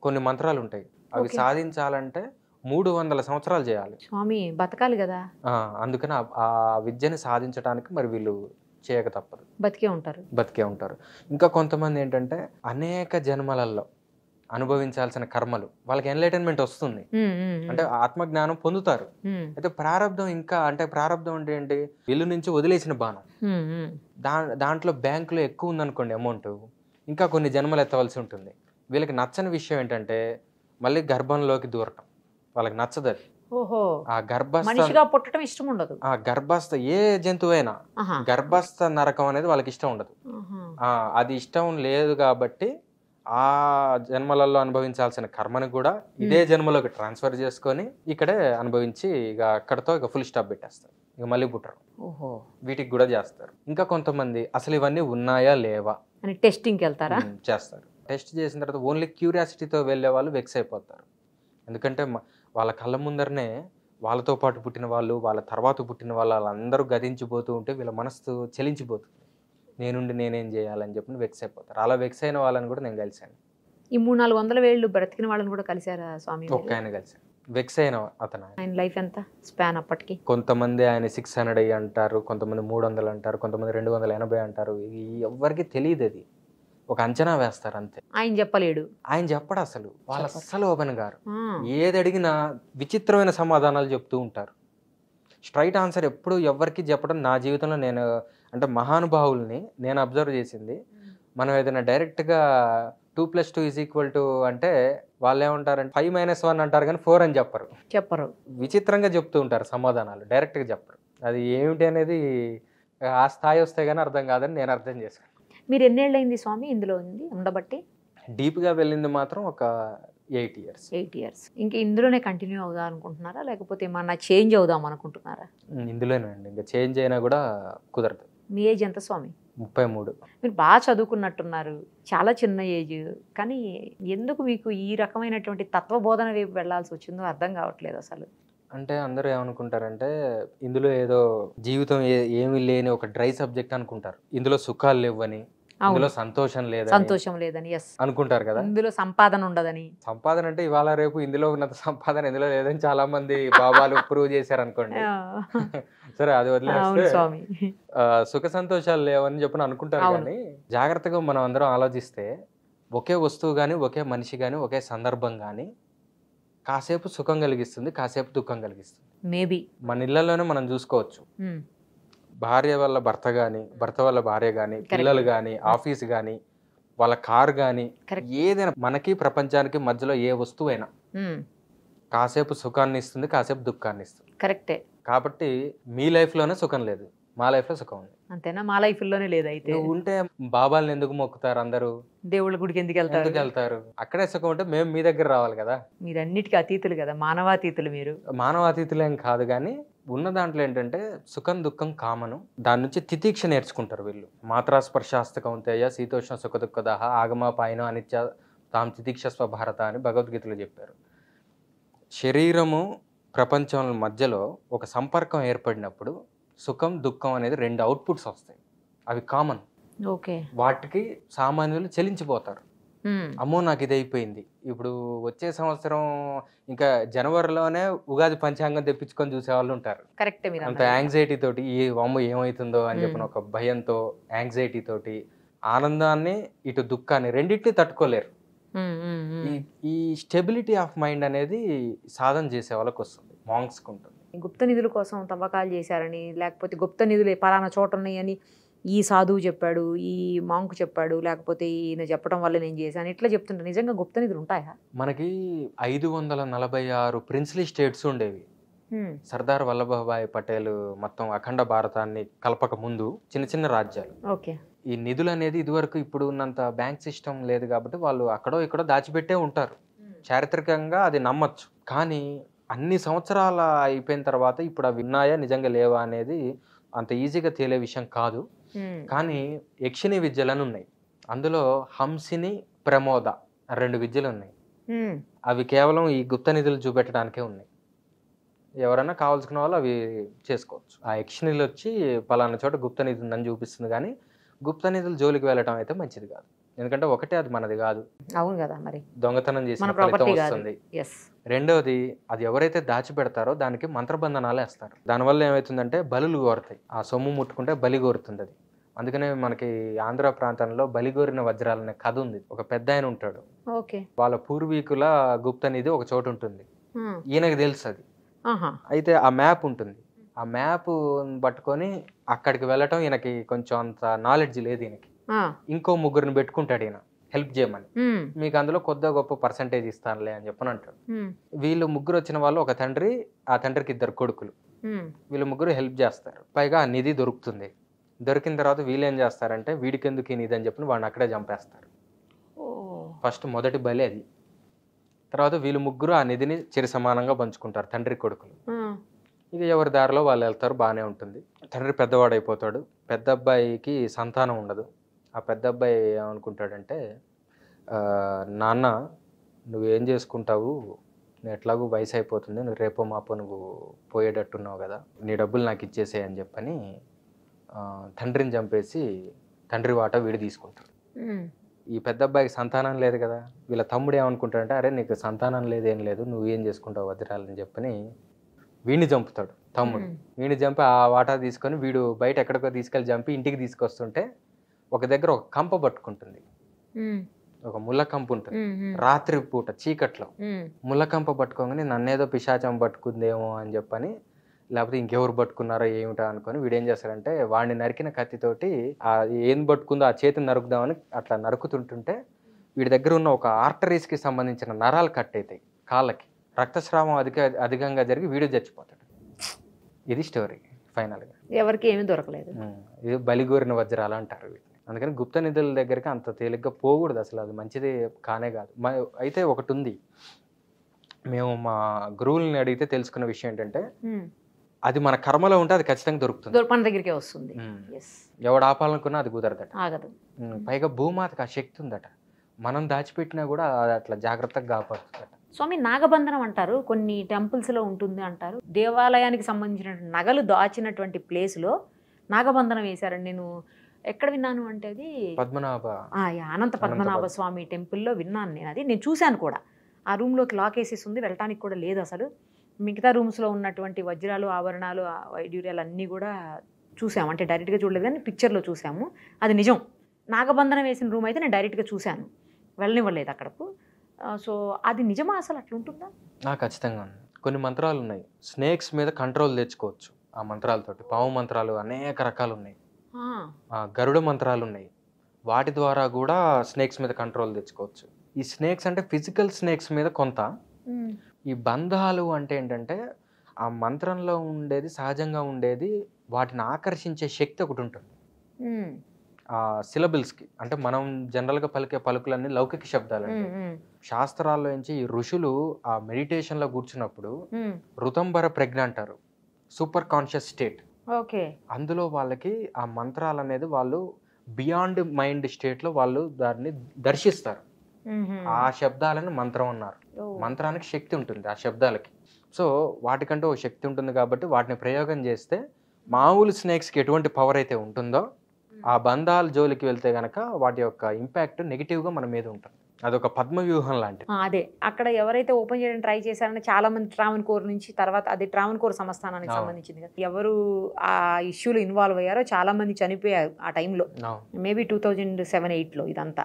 B: కొన్ని మంత్రాలు ఉంటాయి, అవి సాధించాలంటే 300 సంవత్సరాలు చేయాలి.
A: స్వామి బతకాలి కదా,
B: అందుకని ఆ విద్యని సాధించడానికి మరి వీళ్ళు చేయక తప్పదు, బతికే ఉంటారు. ఇంకా కొంతమంది ఏంటంటే అనేక జన్మలలో అనుభవించాల్సిన కర్మలు, వాళ్ళకి ఎన్లైటన్మెంట్ వస్తుంది, అంటే ఆత్మజ్ఞానం పొందుతారు. అయితే ప్రారంధం ఇంకా, అంటే ప్రారంధం అంటే ఏంటి, ఇల్లు నుంచి వదిలేసిన బాణం, దాంట్లో బ్యాంకులో ఎక్కువ ఉందనుకోండి అమౌంట్, ఇంకా కొన్ని జన్మలు ఎత్తవలసి ఉంటుంది. వీళ్ళకి నచ్చని విషయం ఏంటంటే మళ్ళీ గర్భంలోకి దూరటం, వాళ్ళకి నచ్చదు అది. ఆ
A: పుట్టడం ఇష్టం ఉండదు.
B: ఆ గర్భస్థ ఏ జంతువైనా గర్భస్థ నరకం అనేది వాళ్ళకి ఇష్టం ఉండదు. అది ఇష్టం లేదు కాబట్టి ఆ జన్మలలో అనుభవించాల్సిన కర్మను కూడా ఇదే జన్మలోకి ట్రాన్స్ఫర్ చేసుకొని ఇక్కడే అనుభవించి ఇక అక్కడతో ఇక ఫుల్ స్టాప్ పెట్టేస్తారు, ఇక మళ్ళీ పుట్టరు. వీటికి కూడా చేస్తారు. ఇంకా కొంతమంది అసలు ఇవన్నీ ఉన్నాయా లేవా
A: అని టెస్టింగ్కి వెళ్తారా,
B: చేస్తారు. టెస్ట్ చేసిన తర్వాత ఓన్లీ క్యూరియాసిటీతో వెళ్ళే వాళ్ళు వెక్స్ అయిపోతారు. ఎందుకంటే వాళ్ళ కళ్ళ ముందరనే వాళ్ళతో పాటు పుట్టిన వాళ్ళు, వాళ్ళ తర్వాత పుట్టిన వాళ్ళందరూ గతించిపోతూ ఉంటే వీళ్ళ మనసు చెలించిపోతుంది. నేనేం చేయాలని చెప్పి వెక్స్ అయిపోతారు. అలా వెక్స్ అయిన వాళ్ళని కూడా నేను కలిశాను.
A: ఈ 300-400 ఏళ్ళు బ్రతికిన వాళ్ళని కూడా కలిశారా స్వామి?
B: ఒక్క ఆయన కలిశాను, వెక్స్ అయిన అతను.
A: ఆయన లైఫ్ ఎంత స్పాన్ అప్పటికి?
B: కొంతమంది ఆయన 600 అంటారు, కొంతమంది 300 అంటారు, కొంతమంది 280 అంటారు. ఎవరికి తెలియదు, అది ఒక అంచనా వేస్తారు అంతే.
A: ఆయన చెప్పలేడు,
B: ఆయన చెప్పడు అసలు. వాళ్ళు అస్సలు ఓపెన్ గారు, ఏది అడిగినా విచిత్రమైన సమాధానాలు చెప్తూ ఉంటారు. స్ట్రైట్ ఆన్సర్ ఎప్పుడు ఎవరికి చెప్పడం నా జీవితంలో నేను, అంటే మహానుభావుల్ని నేను అబ్జర్వ్ చేసింది, మనం ఏదైనా డైరెక్ట్గా 2+2 అంటే వాళ్ళు ఏమంటారంటే 5-1 అంటారు కానీ 4 అని చెప్పరు. విచిత్రంగా చెప్తూ ఉంటారు సమాధానాలు, డైరెక్ట్గా చెప్పరు. అది ఏమిటి అనేది ఆ స్థాయి వస్తే కానీ అర్థం కాదని నేను అర్థం చేశాను.
A: మీరు ఎన్నేళ్ళైంది స్వామి ఇందులో ఉండబట్టి?
B: డీప్గా వెళ్ళింది మాత్రం ఒక 8 years.
A: ఇంకా ఇందులోనే కంటిన్యూ అవుదాం అనుకుంటున్నారా, లేకపోతే ఏమన్నా చేంజ్ అవుదాం అనుకుంటున్నారా?
B: ఇందులోనే అండి, ఇంకా చేంజ్ అయినా కూడా కుదరదు.
A: మీ ఏజ్ ఎంత స్వామి?
B: 33.
A: మీరు బాగా చదువుకున్నట్టున్నారు, చాలా చిన్న ఏజ్, కానీ ఎందుకు మీకు ఈ రకమైనటువంటి తత్వబోధన వైపు వెళ్లాల్సి వచ్చిందో అర్థం కావట్లేదు అసలు.
B: అంటే అందరూ ఏమనుకుంటారంటే ఇందులో ఏదో జీవితం ఏమీ లేని ఒక డ్రై సబ్జెక్ట్ అనుకుంటారు, ఇందులో సుఖాలు లేవని, ఇందులో సంతోషం లేదని
A: సంతోషం లేదని, ఎస్,
B: అనుకుంటారు కదా.
A: ఇందులో సంపాదన ఉండదని.
B: సంపాదన అంటే ఇవాళ రేపు ఇందులో ఉన్నంత సంపాదన ఇందులో లేదని చాలా మంది బాబాలు ప్రూవ్ చేశారు అనుకోండి. సరే అది వదిలేస్తే
A: స్వామి,
B: సుఖ సంతోషాలు లేవని చెప్పని అనుకుంటారు. కానీ జాగ్రత్తగా మనం అందరం ఆలోచిస్తే ఒకే వస్తువు కానీ, ఒకే మనిషి కానీ, ఒకే సందర్భం కానీ కాసేపు సుఖం కలిగిస్తుంది, కాసేపు దుఃఖం కలిగిస్తుంది.
A: మేబీ
B: మన ఇళ్లలోనే మనం చూసుకోవచ్చు. భార్య వల్ల భర్త కానీ, భర్త వల్ల భార్య కానీ, పిల్లలు కానీ, ఆఫీస్ కానీ, వాళ్ళ కార్ కానీ, ఏదైనా మనకి ప్రపంచానికి మధ్యలో ఏ వస్తువైనా కాసేపు సుఖాన్ని ఇస్తుంది, కాసేపు దుఃఖాన్ని ఇస్తుంది.
A: కరెక్టే.
B: కాబట్టి మీ లైఫ్లోనే సుఖం లేదు, మా లైఫ్లో సుఖం ఉంది.
A: అంతేనా? మా లైఫ్లోనే లేదు. అయితే
B: ఉంటే బాబాల్ని ఎందుకు మొక్కుతారు అందరూ?
A: దేవుళ్ళ గుడికి ఎందుకు
B: వెళ్తారు? అక్కడే సుఖం ఉంటే మేము మీ దగ్గర రావాలి కదా.
A: మీరు అన్నిటికీ అతీతులు కదా, మానవాతీతులు. మీరు
B: మానవాతీతులేం కాదు, కానీ ఉన్న దాంట్లో ఏంటంటే సుఖం దుఃఖం కామను. దాని నుంచి తితీక్ష నేర్చుకుంటారు వీళ్ళు. మాత్రా స్పర్శాస్త కౌంతేయ శీతోష్ణ సుఖ దుఃఖదాహ ఆగమాపాయన అనిత్య తాం తితీక్ష స్వభారత అని భగవద్గీతలో చెప్పారు. శరీరము ప్రపంచం మధ్యలో ఒక సంపర్కం ఏర్పడినప్పుడు సుఖం దుఃఖం అనేది 2 అవుట్పుట్స్ వస్తాయి. అవి కామన్.
A: ఓకే.
B: వాటికి సామాన్యులు చెలించిపోతారు. అమ్మో నాకు ఇది అయిపోయింది, ఇప్పుడు వచ్చే సంవత్సరం ఇంకా జనవరిలోనే ఉగాది పంచాంగం తెప్పించుకొని చూసే వాళ్ళు ఉంటారు.
A: కరెక్ట్.
B: అంత యాంగ్జైటీ తోటి అమ్మో ఏమవుతుందో అని చెప్పిన ఒక భయంతో, యాంగ్జైటీ తోటి ఆనందాన్ని ఇటు దుఃఖాన్ని రెండింటినీ తట్టుకోలేరు. ఈ స్టెబిలిటీ ఆఫ్ మైండ్ అనేది సాధన చేసే వాళ్ళకి వస్తుంది, మాంగ్స్కి ఉంటుంది.
A: గుప్త నిధుల కోసం తవ్వకాలు చేశారని, లేకపోతే గుప్త నిధులు పలానా చోట ఉన్నాయని ఈ సాధువు చెప్పాడు, ఈ మాంకు చెప్పాడు, లేకపోతే ఈయన చెప్పడం వల్ల నేను చేశాను, ఇట్లా చెప్తుంటారు. నిజంగా గుప్త నిధులు ఉంటాయా?
B: మనకి 546 ప్రిన్స్లీ స్టేట్స్ ఉండేవి. సర్దార్ వల్లభాయ్ పటేల్ మొత్తం అఖండ భారతాన్ని కలపక ముందు చిన్న చిన్న రాజ్యాలు.
A: ఓకే. ఈ
B: నిధులు అనేది ఇదివరకు ఇప్పుడు ఉన్నంత బ్యాంక్ సిస్టమ్ లేదు కాబట్టి వాళ్ళు అక్కడో ఇక్కడో దాచిపెట్టే ఉంటారు. చారిత్రకంగా అది నమ్మచ్చు. కానీ అన్ని సంవత్సరాల అయిపోయిన తర్వాత ఇప్పుడు అవి ఉన్నాయా నిజంగా లేవా అనేది అంత ఈజీగా తేలే విషయం కాదు. కానీ యక్షిణి విద్యలను ఉన్నాయి. అందులో హంసిని, ప్రమోద 2 విద్యలు ఉన్నాయి. అవి కేవలం ఈ గుప్త నిధులు చూపెట్టడానికే ఉన్నాయి. ఎవరైనా కావాల్సుకున్న వాళ్ళు అవి చేసుకోవచ్చు. ఆ యక్షిణిలు వచ్చి పలానా చోట గుప్త నిధి ఉందని చూపిస్తుంది, కానీ గుప్త నిధులు జోలికి వెళ్ళటం అయితే మంచిది కాదు. ఎందుకంటే ఒకటే అది మనది కాదు.
A: అవును కదా, మరి
B: దొంగతనం చేసిన ఫలితం వస్తుంది. రెండవది, అది ఎవరైతే దాచిపెడతారో దానికి మంత్రబంధనాలు వేస్తారు. దానివల్ల ఏమవుతుందంటే బలులు కోరుతాయి. ఆ సొమ్ము ముట్టుకుంటే బలి కోరుతుంది అది. అందుకనే మనకి ఆంధ్ర ప్రాంతంలో బలిగోరిన వజ్రాలు అనే కథ ఉంది. ఒక పెద్ద ఆయన ఉంటాడు, వాళ్ళ పూర్వీకుల గుప్త నిధి ఒక చోటు ఉంటుంది. ఈయనకు తెలుసు అది. అయితే ఆ మ్యాప్ ఉంటుంది. ఆ మ్యాప్ పట్టుకొని అక్కడికి వెళ్ళటం ఈయనకి కొంచెం అంత నాలెడ్జ్ లేదు. ఈయనకి ఇంకో 3 పెట్టుకుంటాడు ఈయన హెల్ప్ చేయమని. మీకు అందులో కొద్దిగా గొప్ప పర్సంటేజ్ ఇస్తానులే అని చెప్పని అంటాడు. వీళ్ళు 3 వచ్చిన వాళ్ళు ఒక తండ్రి, ఆ తండ్రికి 2 కొడుకులు. వీళ్ళు 3 హెల్ప్ చేస్తారు. పైగా ఆ నిధి దొరుకుతుంది. దొరికిన తర్వాత వీళ్ళు ఏం చేస్తారంటే వీడికి ఎందుకు ఈ నిధి అని చెప్పి వాడిని అక్కడే చంపేస్తారు. ఫస్ట్ మొదటి బలి అది. తర్వాత వీళ్ళు 3 ఆ నిధిని చిరు సమానంగా పంచుకుంటారు, తండ్రి కొడుకులు. ఇక ఎవరి దారిలో వాళ్ళు వెళ్తారు, బాగానే ఉంటుంది. తండ్రి పెద్దవాడు అయిపోతాడు. పెద్ద అబ్బాయికి సంతానం ఉండదు. ఆ పెద్ద అబ్బాయి ఏమనుకుంటాడంటే, నాన్న నువ్వేం చేసుకుంటావు, ఎట్లాగూ వయసు అయిపోతుంది, నువ్వు రేపో మాపో నువ్వు పోయేటట్టున్నావు కదా, నీ డబ్బులు నాకు ఇచ్చేసేయి అని చెప్పని తండ్రిని చంపేసి తండ్రి వాటా వీడు తీసుకుంటాడు. ఈ పెద్ద అబ్బాయికి సంతానం లేదు కదా. వీళ్ళ తమ్ముడు ఏమనుకుంటాడంటే, అరే నీకు సంతానం లేదేం లేదు, నువ్వు ఏం చేసుకుంటావు వజ్రాలని చెప్పని వీడిని చంపుతాడు తమ్ముడు. వీడిని చంపి ఆ వాటా తీసుకొని వీడు బయట ఎక్కడికో తీసుకెళ్ళి చంపి ఇంటికి తీసుకొస్తుంటే ఒక దగ్గర ఒక కంప పట్టుకుంటుంది. ఒక ముళ్ళ కంప ఉంటుంది. రాత్రి పూట చీకట్లో ముళ్ళ కంప పట్టుకోగానే నన్నేదో పిశాచం పట్టుకుందేమో అని చెప్పని, లేకపోతే ఇంకెవరు పట్టుకున్నారో ఏమిటో అనుకొని వీడు ఏం చేస్తాడంటే వాడిని నరికిన కత్తితోటి ఆ ఏం పట్టుకుందో ఆ చేతిని నరుకుదామని అట్లా నరుకుతుంటుంటే వీడి దగ్గర ఉన్న ఒక ఆర్టరీస్కి సంబంధించిన నరాలు కట్ అవుతాయి కాళ్ళకి. రక్తస్రావం అధికంగా జరిగి వీడు చచ్చిపోతాడు. ఇది స్టోరీ. ఫైనల్గా
A: ఎవరికి ఏమీ దొరకలేదు.
B: ఇది బలిగోరిన వజ్రాలు అంటారు వీటిని. అందుకని గుప్త నిధుల దగ్గరికి అంత తేలిగ్గా పోకూడదు అసలు. అది మంచిది కానే కాదు. అయితే ఒకటి ఉంది, మేము మా గురువుల్ని అడిగితే తెలుసుకున్న విషయం ఏంటంటే, అది మన కర్మలో ఉంటే అది ఖచ్చితంగా దొరుకుతుంది,
A: మన దగ్గరికే వస్తుంది.
B: ఎవడు ఆపాలనుకున్నా అది కుదరదట.
A: ఆగదు.
B: పైగా భూమాతకు ఆ శక్తి ఉందట. మనం దాచిపెట్టినా కూడా అది అట్లా జాగ్రత్తగా కాపాడుతుందట.
A: స్వామి, నాగబంధనం అంటారు, కొన్ని టెంపుల్స్లో ఉంటుంది అంటారు. దేవాలయానికి సంబంధించిన నగలు దాచినటువంటి ప్లేస్లో నాగబంధనం వేశారండి. నేను ఎక్కడ విన్నాను అంటే అది
B: పద్మనాభ
A: అనంత పద్మనాభ స్వామి టెంపుల్లో విన్నాను నేను. అది నేను చూశాను కూడా. ఆ రూమ్లోకి లాక్ వేసేసి ఉంది, వెళ్ళటానికి కూడా లేదు అసలు. మిగతా రూమ్స్లో ఉన్నటువంటి వజ్రాలు, ఆభరణాలు, వైడ్యూర్యాలు అన్నీ కూడా చూసాము. అంటే డైరెక్ట్గా చూడలేదు కానీ పిక్చర్లో చూసాము. అది నిజం. నాగబంధనం వేసిన రూమ్ అయితే నేను డైరెక్ట్గా చూశాను, వెళ్ళనివ్వలేదు అక్కడకు. సో అది నిజమా అసలు? అట్లా ఉంటుందా?
B: ఖచ్చితంగా ఉంది. కొన్ని మంత్రాలు ఉన్నాయి, స్నేక్స్ మీద కంట్రోల్ తెచ్చుకోవచ్చు ఆ మంత్రాలతోటి. పాము మంత్రాలు అనేక రకాలు ఉన్నాయి, గరుడ మంత్రాలు ఉన్నాయి, వాటి ద్వారా కూడా స్నేక్స్ మీద కంట్రోల్ తెచ్చుకోవచ్చు. ఈ స్నేక్స్ అంటే ఫిజికల్ స్నేక్స్ మీద కొంత, ఈ బంధాలు అంటే ఏంటంటే ఆ మంత్రంలో ఉండేది, సహజంగా ఉండేది, వాటిని ఆకర్షించే శక్తి ఒకటి ఉంటుంది ఆ సిలబుల్స్కి. అంటే మనం జనరల్గా పలికే పలుకులన్నీ లౌకిక శబ్దాలు. శాస్త్రాల్లో నుంచి ఈ ఋషులు ఆ మెడిటేషన్లో కూర్చున్నప్పుడు ఋతంబర ప్రజ్ఞ అంటారు, సూపర్ కాన్షియస్ స్టేట్.
A: ఓకే.
B: అందులో వాళ్ళకి ఆ మంత్రాలు అనేది వాళ్ళు బియాండ్ మైండ్ స్టేట్లో వాళ్ళు దాన్ని దర్శిస్తారు. ఆ శబ్దాలను మంత్రం అన్నారు. మంత్రానికి శక్తి ఉంటుంది ఆ శబ్దాలకి. సో వాటికంటూ ఒక శక్తి ఉంటుంది కాబట్టి వాటిని ప్రయోగం చేస్తే మామూలు స్నేక్స్కి ఎటువంటి పవర్ అయితే ఉంటుందో ఆ బంధాల జోలికి వెళ్తే గనక వాటి యొక్క ఇంపాక్ట్ నెగిటివ్గా మన మీద ఉంటుంది. అదొక పద్మ వ్యూహం లాంటిది.
A: అదే అక్కడ ఎవరైతే ఓపెన్ చేయడానికి ట్రై చేశారని చాలా మంది ట్రావెన్కోర్ నుంచి, తర్వాత అది ట్రావెన్కోర్ సంస్థానానికి సంబంధించింది కదా, ఎవరు ఆ ఇష్యూలో ఇన్వాల్వ్ అయ్యారో చాలా మంది చనిపోయారు ఆ టైంలో. మేబీ 2007-8లో ఇదంతా.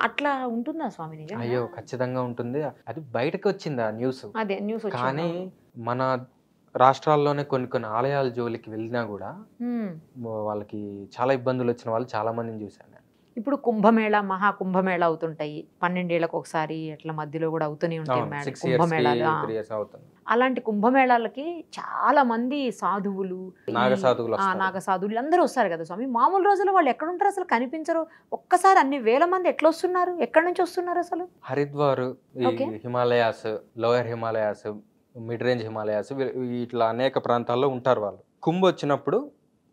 A: అట్లా ఉంటుందా స్వామి? నిజంగా?
B: అయ్యో ఖచ్చితంగా ఉంటుంది. అది బయటకు వచ్చింది ఆ న్యూస్.
A: అదే న్యూస్.
B: కానీ మన రాష్ట్రాల్లోనే కొన్ని ఆలయాల జోలికి వెళ్ళినా కూడా వాళ్ళకి చాలా ఇబ్బందులు వచ్చిన వాళ్ళు చాలా మందిని చూశాను.
A: ఇప్పుడు కుంభమేళ, మహాకుంభమేళ అవుతుంటాయి 12 ఏళ్ళకి ఒకసారి, అట్లా మధ్యలో కూడా అవుతూనే ఉంటాయి కుంభమేళాలు. అలాంటి కుంభమేళాలకి చాలా మంది సాధువులు, నాగసాధువులు అందరూ వస్తారు కదా స్వామి. మామూలు రోజుల్లో వాళ్ళు ఎక్కడ ఉంటారు అసలు? కనిపించరు. ఒక్కసారి అన్ని వేల మంది ఎట్లా వస్తున్నారు? ఎక్కడి నుంచి వస్తున్నారు అసలు?
B: Haridwar, Himalayas, lower Himalayas, mid range Himalayas, ఇట్లా అనేక ప్రాంతాల్లో ఉంటారు వాళ్ళు. కుంభ వచ్చినప్పుడు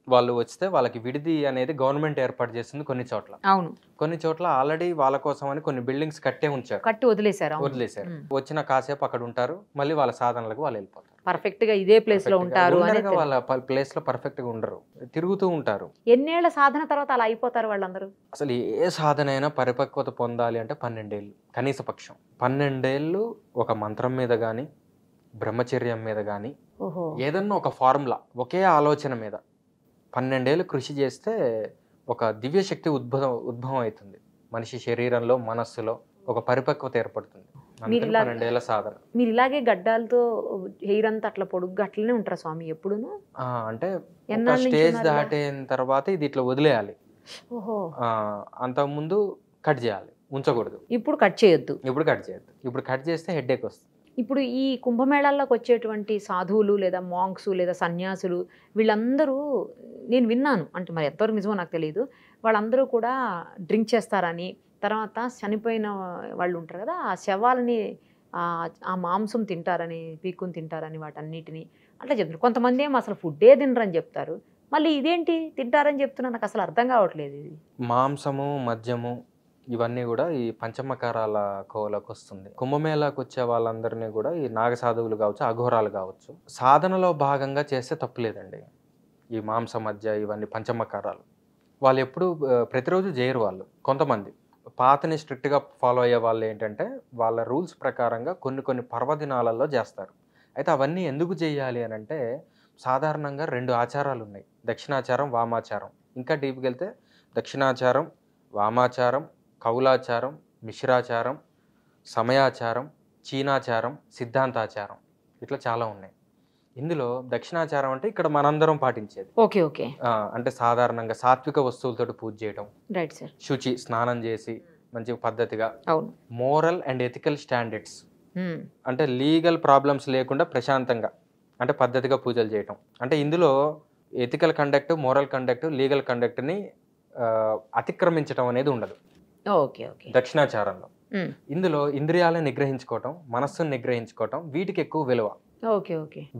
B: వాళ్ళు వస్తే వాళ్ళకి విడిది అనేది గవర్నమెంట్ ఏర్పాటు చేస్తుంది కొన్ని చోట్ల.
A: అవును.
B: కొన్ని చోట్ల ఆల్రెడీ వాళ్ళ కోసం అని కొన్ని బిల్డింగ్స్ కట్టే ఉంచారు,
A: కట్టి వదిలేశారు.
B: వచ్చిన కాసేపు అక్కడ ఉంటారు, మళ్ళీ వాళ్ళ సాధనలకు వాళ్ళు వెళ్ళిపోతారు.
A: పర్ఫెక్ట్ గా ఇదే ప్లేస్ లో ఉంటారు,
B: వాళ్ళ ప్లేస్ లో పర్ఫెక్ట్ గా ఉండరు, తిరుగుతూ ఉంటారు.
A: ఎన్నేళ్ల సాధన తర్వాత అలా అయిపోతారు వాళ్ళందరూ?
B: అసలు ఏ సాధన అయినా పరిపక్వత పొందాలి అంటే 12 ఏళ్ళు కనీస పక్షం. 12 ఏళ్ళు ఒక మంత్రం మీద గాని, బ్రహ్మచర్యం మీద గాని, ఏదన్నా ఒక ఫార్ములా, ఒకే ఆలోచన మీద 12 ఏళ్ళు కృషి చేస్తే ఒక దివ్యశక్తి ఉద్భవం అవుతుంది మనిషి శరీరంలో, మనస్సులో ఒక పరిపక్వత ఏర్పడుతుంది. 12 ఏళ్ళ సాధన.
A: మీరు ఇలాగే గడ్డాలతో హెయిర్ అంతా అట్లా పొడుగ్గా అట్లనే ఉంటారా స్వామి ఎప్పుడును?
B: అంటే స్టేజ్ దాటిన తర్వాత ఇది ఇట్లా వదిలేయాలి. అంతకుముందు కట్ చేయాలి, ఉంచకూడదు.
A: ఇప్పుడు కట్ చేయొద్దు.
B: ఇప్పుడు కట్ చేస్తే హెడ్ఏక్ వస్తుంది.
A: ఇప్పుడు ఈ కుంభమేళాల్లోకి వచ్చేటువంటి సాధువులు లేదా మాంక్స్ లేదా సన్యాసులు వీళ్ళందరూ నేను విన్నాను, అంటే మరి ఎంతవరకు నిజమో నాకు తెలియదు, వాళ్ళందరూ కూడా డ్రింక్ చేస్తారని, తర్వాత చనిపోయిన వాళ్ళు ఉంటారు కదా ఆ శవాలని ఆ మాంసం తింటారని, పీక్కుని తింటారని, వాటన్నిటిని అట్లా చెప్తారు. కొంతమంది ఏమో అసలు ఫుడ్డే తినరని చెప్తారు. మళ్ళీ ఇదేంటి తింటారని చెప్తున్నా? నాకు అసలు అర్థం కావట్లేదు. ఇది మాంసము,
B: మద్యము ఇవన్నీ కూడా ఈ పంచమకారాల కోవలోకి వస్తుంది. కుంభమేళాకు వచ్చే వాళ్ళందరినీ కూడా ఈ నాగసాధువులు కావచ్చు, అఘోరాలు కావచ్చు, సాధనలో భాగంగా చేస్తే తప్పులేదండి. ఈ మాంస మధ్య ఇవన్నీ పంచమకారాలు వాళ్ళు ఎప్పుడు ప్రతిరోజు చేయరు. వాళ్ళు కొంతమంది పాతని స్ట్రిక్ట్గా ఫాలో అయ్యే వాళ్ళు ఏంటంటే వాళ్ళ రూల్స్ ప్రకారంగా కొన్ని పర్వదినాలలో చేస్తారు. అయితే అవన్నీ ఎందుకు చేయాలి అని అంటే సాధారణంగా 2 ఆచారాలు ఉన్నాయి, దక్షిణాచారం, వామాచారం. ఇంకా డీప్కి వెళ్తే దక్షిణాచారం, వామాచారం, కౌలాచారం, మిశ్రాచారం, సమయాచారం, చీనాచారం, సిద్ధాంతాచారం, ఇట్లా చాలా ఉన్నాయి. ఇందులో దక్షిణాచారం అంటే ఇక్కడ మనందరం పాటించేది. అంటే సాధారణంగా సాత్విక వస్తువులతో పూజ చేయడం, శుచి, స్నానం చేసి మంచి పద్ధతిగా, మోరల్ అండ్ ఎథికల్ స్టాండర్డ్స్, అంటే లీగల్ ప్రాబ్లమ్స్ లేకుండా ప్రశాంతంగా అంటే పద్ధతిగా పూజలు చేయటం. అంటే ఇందులో ethical conduct, moral conduct, legal కండక్ట్ని అతిక్రమించడం అనేది ఉండదు దక్షిణాచారంలో. ఇందులో ఇంద్రియాలను నిగ్రహించుకోవటం, మనస్సును నిగ్రహించుకోవటం, వీటికి ఎక్కువ విలువ.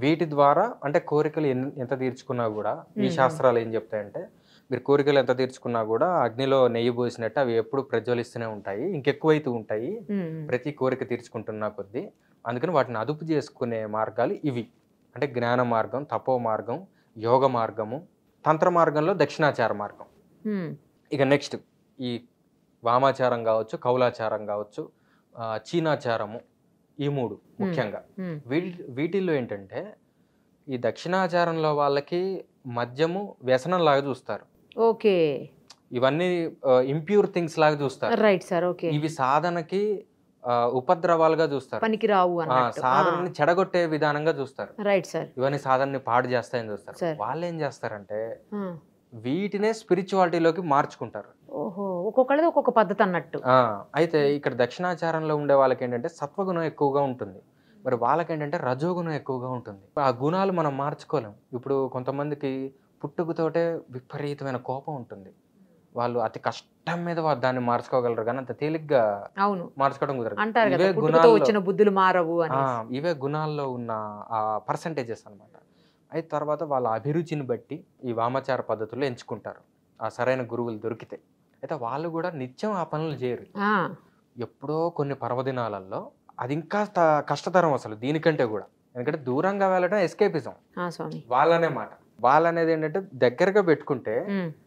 B: వీటి ద్వారా అంటే కోరికలు ఎంత తీర్చుకున్నా కూడా ఈ శాస్త్రాలు ఏం చెప్తాయంటే మీరు కోరికలు ఎంత తీర్చుకున్నా కూడా అగ్నిలో నెయ్యి పోసినట్టు అవి ఎప్పుడు ప్రజ్వలిస్తూనే ఉంటాయి, ఇంకెక్కువైతూ ఉంటాయి ప్రతి కోరిక తీర్చుకుంటున్నా కొద్దీ. అందుకని వాటిని అదుపు చేసుకునే మార్గాలు ఇవి. అంటే జ్ఞాన మార్గం, తపో మార్గం, యోగ మార్గము, తంత్ర మార్గంలో దక్షిణాచార మార్గం. ఇక నెక్స్ట్ ఈ వామాచారం కావచ్చు, కౌలాచారం కావచ్చు, చీనాచారము, ఈ 3 ముఖ్యంగా. వీటిల్లో ఏంటంటే ఈ దక్షిణాచారంలో వాళ్ళకి మద్యము వ్యసనంలాగా చూస్తారు.
A: ఓకే.
B: ఇవన్నీ ఇంప్యూర్ థింగ్స్ లాగా చూస్తారు.
A: Right sir. ఓకే.
B: ఇవి సాధనకి ఉపద్రవాలుగా చూస్తారు.
A: పనికి రావు అన్నట్టు.
B: సాధనని చెడగొట్టే విధానంగా చూస్తారు.
A: Right sir.
B: ఇవన్నీ సాధనని పాడు చేస్తాయని చూస్తారు.
A: సార్.
B: వాళ్ళు ఏం చేస్తారంటే వీటినే స్పిరిచువాలిటీలోకి మార్చుకుంటారు.
A: ఓహో, ఒక్కొక్కళ్ళది ఒక్కొక్క పద్ధతి అన్నట్టు.
B: అయితే ఇక్కడ దక్షిణాచారంలో ఉండే వాళ్ళకి ఏంటంటే సత్వగుణం ఎక్కువగా ఉంటుంది. మరి వాళ్ళకేంటంటే రజోగుణం ఎక్కువగా ఉంటుంది. ఆ గుణాలు మనం మార్చుకోలేం. ఇప్పుడు కొంతమందికి పుట్టుకతోటే విపరీతమైన కోపం ఉంటుంది. వాళ్ళు అతి కష్టం మీద దాన్ని మార్చుకోగలరు, కానీ అంత తేలిగ్గా
A: అవును
B: మార్చుకోవడం కుదరదు.
A: అంటారు కదా, పుట్టుకతో వచ్చిన బుద్ధులు మారవు అని.
B: ఇవే గుణాల్లో ఉన్న ఆ పర్సంటేజెస్ అన్నమాట. అయితే తర్వాత వాళ్ళ అభిరుచిని బట్టి ఈ వామాచార పద్ధతుల్లో ఎంచుకుంటారు, ఆ సరైన గురువులు దొరికితే. అయితే వాళ్ళు కూడా నిత్యం ఆ పనులు చేయరు. ఎప్పుడో కొన్ని పర్వదినాలలో అది ఇంకా కష్టతరం అసలు దీనికంటే కూడా. ఎందుకంటే దూరంగా వెళ్ళడం ఎస్కేపిజం వాళ్ళనే మాట. వాళ్ళనేది ఏంటంటే దగ్గరగా పెట్టుకుంటే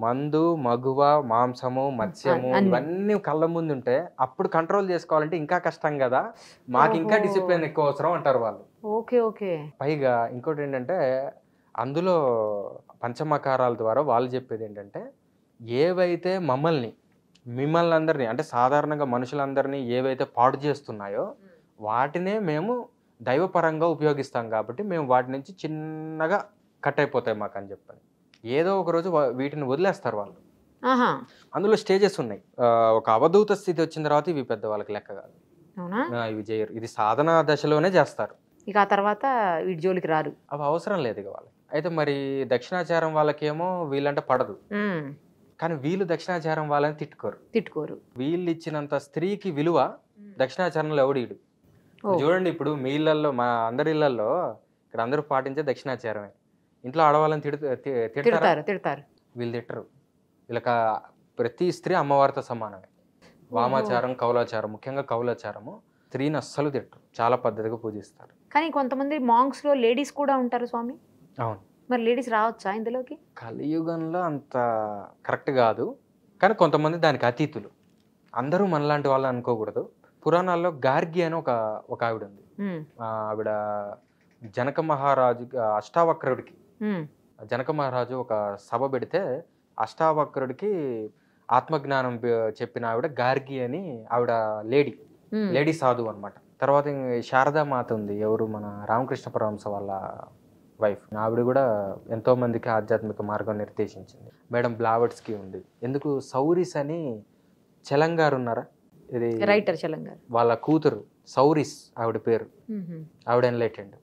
B: మందు, మగువ, మాంసము, మత్స్యము ఇవన్నీ కళ్ళ ముందు ఉంటే అప్పుడు కంట్రోల్ చేసుకోవాలంటే ఇంకా కష్టం కదా, మాకు ఇంకా డిసిప్లిన్ ఎక్కువ అవసరం అంటారు వాళ్ళు.
A: Okay okay.
B: పైగా ఇంకోటి ఏంటంటే అందులో పంచమకారాల ద్వారా వాళ్ళు చెప్పేది ఏంటంటే ఏవైతే మిమ్మల్ని అందరినీ అంటే సాధారణంగా మనుషులందరినీ ఏవైతే పాడు చేస్తున్నాయో వాటినే మేము దైవపరంగా ఉపయోగిస్తాం, కాబట్టి మేము వాటి నుంచి చిన్నగా కట్ అయిపోతాయి మాకు అని చెప్పని ఏదో ఒక రోజు వీటిని వదిలేస్తారు వాళ్ళు. అందులో స్టేజెస్ ఉన్నాయి. ఒక అవధూత స్థితి వచ్చిన తర్వాత ఇవి పెద్ద వాళ్ళకి లెక్క కాదు, ఇవి చేయరు. ఇది సాధన దశలోనే చేస్తారు.
A: ఇక ఆ తర్వాత వీటి జోలికి రారు,
B: అవి అవసరం లేదు ఇక వాళ్ళకి. అయితే మరి దక్షిణాచారం వాళ్ళకేమో వీళ్ళంటే పడదు, కానీ వీళ్ళు దక్షిణాచారం వాళ్ళని తిట్టుకోరు. వీళ్ళు ఇచ్చినంత స్త్రీకి విలువ దక్షిణాచారంలో ఎవడీడు. చూడండి, ఇప్పుడు మీ ఇళ్లలో, మా అందరి ఇళ్లలో ఇక్కడ అందరూ పాటించే దక్షిణాచారమే. ఇంట్లో ఆడవాళ్ళని తిడతారు, వీళ్ళు తిట్టరు. వీళ్ళకి ప్రతి స్త్రీ అమ్మవారితో సమానమే. వామాచారం, కౌలాచారం, ముఖ్యంగా కౌలాచారము స్త్రీని అస్సలు తిట్టరు, చాలా పద్ధతిగా పూజిస్తారు.
A: కానీ కొంతమంది మాంగ్స్ లో లేడీస్ కూడా ఉంటారు స్వామి.
B: అవును,
A: మరి లేడీస్ రావచ్చా ఇందులోకి?
B: కలియుగంలో అంత కరెక్ట్ కాదు, కానీ కొంతమంది దానికి అతీతులు. అందరూ మనలాంటి వాళ్ళు అనుకోకూడదు. పురాణాల్లో గార్గి అని ఒక ఆవిడ ఉంది. ఆవిడ జనక మహారాజు అష్టావక్రుడికి, జనక మహారాజు ఒక సభ పెడితే అష్టావక్రుడికి ఆత్మజ్ఞానం చెప్పిన ఆవిడ గార్గి అని ఆవిడ లేడీ సాధువు అనమాట. తర్వాత శారదామాత ఉంది, ఎవరు మన రామకృష్ణ పరమహంస వాళ్ళ వైఫ్. ఆవిడ కూడా ఎంతో మందికి ఆధ్యాత్మిక మార్గం నిర్దేశించింది. మేడం బ్లావట్స్కి ఉంది. ఎందుకు సౌరిస్ అని చెలంగారు ఉన్నారా, ఇది
A: రైటర్ చెలంగారు
B: వాళ్ళ కూతురు సౌరిస్ ఆవిడ పేరు. ఆవిడ ఎన్లైటెండ్.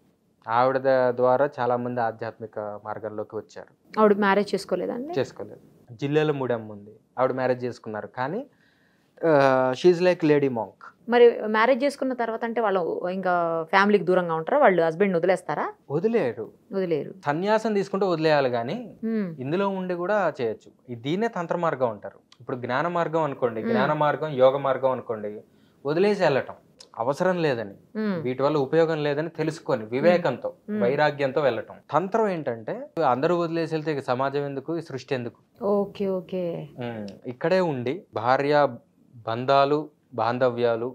B: ఆవిడ ద్వారా చాలా మంది ఆధ్యాత్మిక మార్గంలోకి వచ్చారు.
A: ఆవిడ మ్యారేజ్ చేసుకోలేదు.
B: జిల్లాలో ముడమ్మ ఉంది, ఆవిడ మ్యారేజ్ చేసుకున్నారు, కానీ షీఈ్ లైక్ లేడీ మాంక్.
A: మరి మ్యారేజ్ చేసుకున్న తర్వాత అంటే వాళ్ళు ఇంకా ఫ్యామిలీకి దూరంగా ఉంటారా? వాళ్ళు హస్బెండ్ వదిలేస్తారా?
B: వదిలేరు. సన్యాసం తీసుకుంటే వదిలేయాలి, కానీ ఇందులో ఉండి కూడా చేయొచ్చు. దీన్నే తంత్ర మార్గం అంటారు. ఇప్పుడు జ్ఞాన మార్గం అనుకోండి, జ్ఞాన మార్గం, యోగ మార్గం అనుకోండి, వదిలేసి వెళ్ళటం అవసరం లేదని, వీటి వల్ల ఉపయోగం లేదని తెలుసుకొని వివేకంతో, వైరాగ్యంతో వెళ్ళటం. తంత్రం ఏంటంటే అందరూ వదిలేసి వెళ్తే ఇక సమాజం ఎందుకు, ఈ సృష్టి ఎందుకు?
A: Okay okay.
B: ఇక్కడే ఉండి భార్య బంధాలు, బాంధవ్యాలు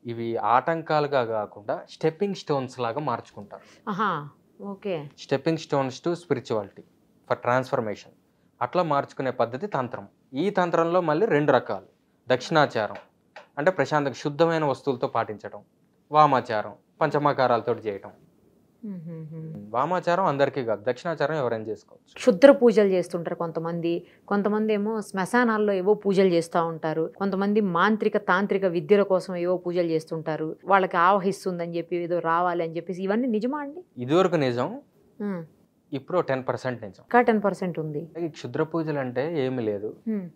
B: ఇవి ఆటంకాలుగా కాకుండా స్టెప్పింగ్ స్టోన్స్ లాగా మార్చుకుంటారు. Stepping stones to spirituality for transformation. అట్లా మార్చుకునే పద్ధతి తంత్రం. ఈ తంత్రంలో మళ్ళీ 2 రకాలు. దక్షిణాచారం అంటే ప్రశాంతంగా శుద్ధమైన వస్తువులతో పాటించడం, వామాచారం పంచమాకారాలతో చేయటం. వామాచారం అందరికీ కాదు, దక్షిణాచారం ఎవరైనా చేసుకోవచ్చు.
A: క్షుద్ర పూజలు చేస్తుంటారు కొంతమంది ఏమో శ్మశానాల్లో ఏవో పూజలు చేస్తూ ఉంటారు, కొంతమంది మాంత్రిక తాంత్రిక విద్యల కోసం ఏవో పూజలు చేస్తుంటారు, వాళ్ళకి ఆవహిస్తుందని చెప్పి ఏదో రావాలి అని చెప్పేసి. ఇవన్నీ నిజమా అండి?
B: ఇదివరకు నిజం, ఇప్పుడు 10% నిజం.
A: 10% ఉంది.
B: ఈ క్షుద్ర పూజలు అంటే ఏమి లేదు,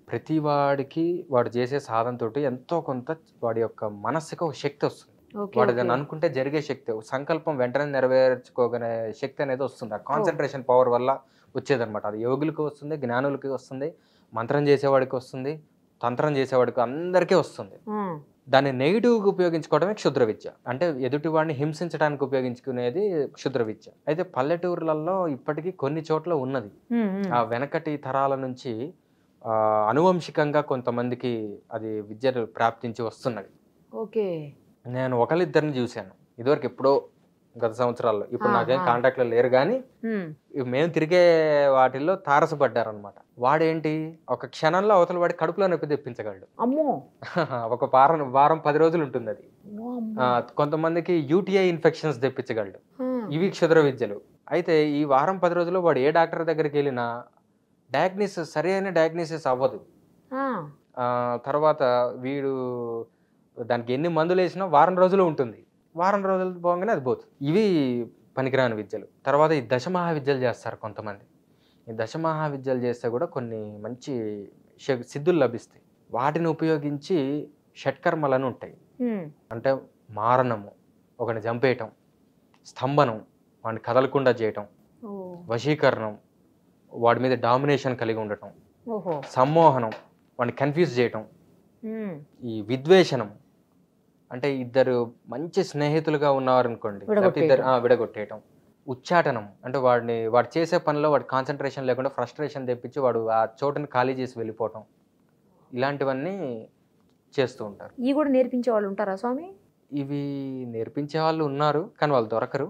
B: ప్రతి వాడికి వాడు చేసే సాధనతోటి ఎంతో కొంత వాడి యొక్క మనస్సుకు ఒక శక్తి వస్తుంది. వాడు దాన్ని అనుకుంటే జరిగే శక్తి, సంకల్పం వెంటనే నెరవేర్చుకోగనే శక్తి అనేది వస్తుంది. ఆ కాన్సన్ట్రేషన్ పవర్ వల్ల వచ్చేదన్నమాట. అది యోగులకి వస్తుంది, జ్ఞానులకి వస్తుంది, మంత్రం చేసేవాడికి వస్తుంది, తంత్రం చేసేవాడికి, అందరికీ వస్తుంది. దాన్ని నెగిటివ్గా ఉపయోగించుకోవడమే క్షుద్ర విద్య. అంటే ఎదుటి వాడిని హింసించడానికి ఉపయోగించుకునేది క్షుద్ర విద్య. అయితే పల్లెటూర్లలో ఇప్పటికీ కొన్ని చోట్ల ఉన్నది. ఆ వెనకటి తరాల నుంచి అనువంశికంగా కొంతమందికి అది విద్యను ప్రాప్తించి వస్తున్నది.
A: ఓకే.
B: నేను ఒకళ్ళిద్దరిని చూశాను ఇదివరకు ఎప్పుడో గత సంవత్సరాల్లో. ఇప్పుడు నాకేం
A: ఆహా.
B: కాంటాక్ట్లో లేరు కానీ
A: ఉమ్.
B: మేము తిరిగే వాటిల్లో తారసపడ్డారనమాట. వాడేంటి ఒక క్షణంలో అవతల వాడి కడుపులో నొప్పి తెప్పించగలడు.
A: అమ్మో.
B: ఒక వారం 10 రోజులు ఉంటుంది అది.
A: అమ్మో, అమ్మో.
B: కొంతమందికి యూటీఐ ఇన్ఫెక్షన్స్ తెప్పించగలడు.
A: ఉమ్.
B: ఇవి క్షుద్ర విద్యలు. అయితే ఈ వారం 10 రోజుల్లో వాడు ఏ డాక్టర్ దగ్గరికి వెళ్ళినా సరైన డయాగ్నోసిస్ అవ్వదు.
A: ఆ.
B: తర్వాత వీడు దానికి ఎన్ని మందులు వేసినా వారం రోజులు ఉంటుంది. వారం రోజులు పోగానే అది పోతుంది. ఇవి పనికిరాని విద్యలు. తర్వాత ఈ దశమహావిద్యలు చేస్తారు కొంతమంది. ఈ దశమహావిద్యలు చేస్తే కూడా కొన్ని మంచి సిద్ధులు లభిస్తాయి. వాటిని ఉపయోగించి షట్కర్మలను ఉంటాయి.
A: ఉమ్.
B: అంటే మారణము, ఒకరిని చంపేయటం, స్తంభనం, వాడిని కదలకుండా చేయటం,
A: ఓ.
B: వశీకరణం, వాడి మీద డామినేషన్ కలిగి ఉండటం,
A: ఓహో.
B: సమ్మోహనం, వాడిని కన్ఫ్యూజ్ చేయటం,
A: ఉమ్.
B: ఈ విద్వేషణం అంటే ఇద్దరు మంచి స్నేహితులుగా ఉన్నారనుకోండి, లేకపోతే ఇద్దరు విడగొట్టేయటం, ఉచ్చాటనం అంటే వాడు చేసే పనిలో వాడి కాన్సన్ట్రేషన్ లేకుండా ఫ్రస్ట్రేషన్ తెప్పించి వాడు ఆ చోటుని ఖాళీ చేసి వెళ్ళిపోవటం, ఇలాంటివన్నీ చేస్తూ ఉంటారు.
A: ఇవి కూడా నేర్పించే వాళ్ళు ఉంటారా స్వామి?
B: ఇవి నేర్పించే వాళ్ళు ఉన్నారు కానీ వాళ్ళు దొరకరు.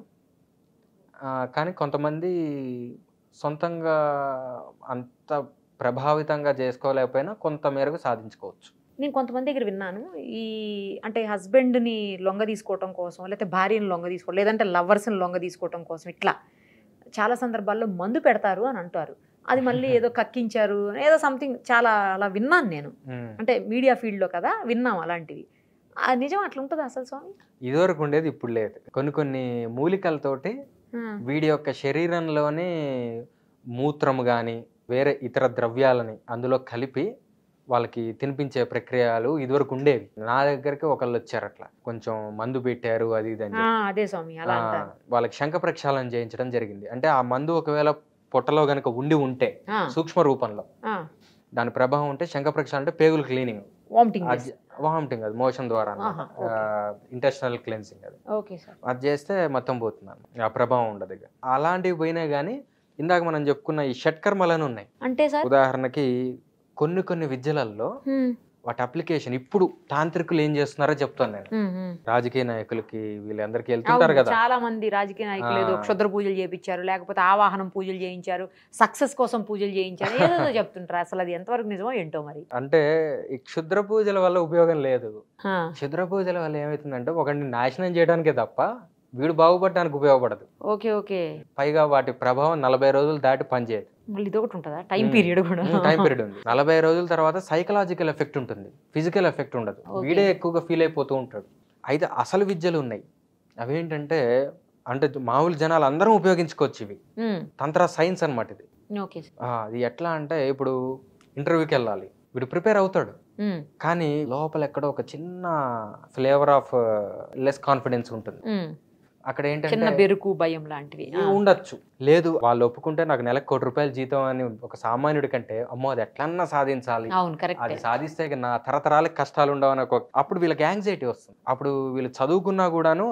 B: కానీ కొంతమంది సొంతంగా అంత ప్రభావితంగా చేసుకోలేకపోయినా కొంత మేరకు సాధించుకోవచ్చు.
A: నేను కొంతమంది దగ్గర విన్నాను, ఈ అంటే హస్బెండ్ని లొంగ తీసుకోవటం కోసం, లేకపోతే భార్యని లొంగ తీసుకోవడం, లేదంటే లవర్స్ని లొంగ తీసుకోవటం కోసం ఇట్లా చాలా సందర్భాల్లో మందు పెడతారు అని అంటారు. అది మళ్ళీ ఏదో కక్కించారు ఏదో సంథింగ్ చాలా అలా విన్నాను నేను. అంటే మీడియా ఫీల్డ్లో కదా విన్నాం అలాంటివి. నిజం అట్లా ఉంటుందా అసలు స్వామి?
B: ఇదివరకు ఉండేది, ఇప్పుడు లేదు. కొన్ని మూలికలతోటి వీడి యొక్క శరీరంలోని మూత్రము కానీ వేరే ఇతర ద్రవ్యాలని అందులో కలిపి వాళ్ళకి తినిపించే ప్రక్రియలు ఇదివరకు ఉండేవి. నా దగ్గరికి ఒకళ్ళు వచ్చారు, అట్లా కొంచెం మందు పెట్టారు అది ఇది అని.
A: అదే స్వామి, అలా
B: వాళ్ళకి శంఖ ప్రక్షాళన చేయించడం జరిగింది. అంటే ఆ మందు ఒకవేళ పొట్టలో గనక ఉండి ఉంటే సూక్ష్మ రూపంలో దాని ప్రభావం ఉంటే శంఖ ప్రక్షాళన అంటే పేగులు క్లీనింగ్, వామిటింగ్ అది మోషన్ ద్వారా ఇంటెస్టినల్ క్లెన్సింగ్ అది. అది చేస్తే మొత్తం పోతున్నాను, ఆ ప్రభావం ఉండదు. అలాంటివి పోయినా కానీ ఇందాక మనం చెప్పుకున్న ఈ షట్కర్మలను ఉన్నాయి.
A: అంటే
B: ఉదాహరణకి కొన్ని విద్యలలో వాటి అప్లికేషన్ ఇప్పుడు తాంత్రికులు ఏం చేస్తున్నారో చెప్తాను నేను. రాజకీయ నాయకులకి వీళ్ళందరికీ వెళ్తుంటారు కదా,
A: చాలా మంది రాజకీయ నాయకులు ఏదో క్షుద్ర పూజలు చేయించారు, లేకపోతే ఆవాహనం పూజలు చేయించారు, సక్సెస్ కోసం పూజలు చేయించారు, ఏదో చెప్తుంటారు. అసలు అది ఎంతవరకు నిజమో ఏంటో మరి.
B: అంటే ఈ క్షుద్ర పూజల వల్ల ఉపయోగం లేదు. క్షుద్ర పూజల వల్ల ఏమవుతుందంటే ఒకరిని నాశనం చేయడానికే తప్ప వీడు బాగుపడడానికి ఉపయోగపడదు.
A: Okay okay.
B: పైగా వాటి ప్రభావం 40 రోజులు దాటి పనిచేయదు.
A: ఇది ఒకటి ఉంటుందా? టైం పీరియడ్ కూడా
B: టైం పీరియడ్ ఉంది. 40 రోజుల తర్వాత సైకలాజికల్ ఎఫెక్ట్ ఉంటుంది, ఫిజికల్ ఎఫెక్ట్ ఉండదు. వీడే ఎక్కువగా ఫీల్ అయిపోతూ ఉంటాడు. అయితే అసలు విద్యలు ఉన్నాయి, అవేంటంటే అంటే మామూలు జనాలు అందరం ఉపయోగించుకోవచ్చు. ఇవి తంత్ర సైన్స్ అన్నమాట. ఇది ఎట్లా అంటే ఇప్పుడు ఇంటర్వ్యూకి వెళ్ళాలి, వీడు ప్రిపేర్ అవుతాడు కానీ లోపల ఎక్కడో ఒక చిన్న ఫ్లేవర్ ఆఫ్ లెస్ కాన్ఫిడెన్స్ ఉంటుంది. అక్కడ ఏంటంటే
A: బెరుకు భయం లాంటివి
B: ఉండొచ్చు. లేదు వాళ్ళు ఒప్పుకుంటే నాకు నెలకు ₹1,00,00,000 జీతం అని ఒక సామాన్యుడి కంటే అమ్మో అది ఎట్లన్నా సాధించాలి, అది సాధిస్తే నా తరతరాలకు కష్టాలు ఉండవని అప్పుడు వీళ్ళకి యాంగ్జైటీ వస్తుంది. అప్పుడు వీళ్ళు చదువుకున్నా కూడాను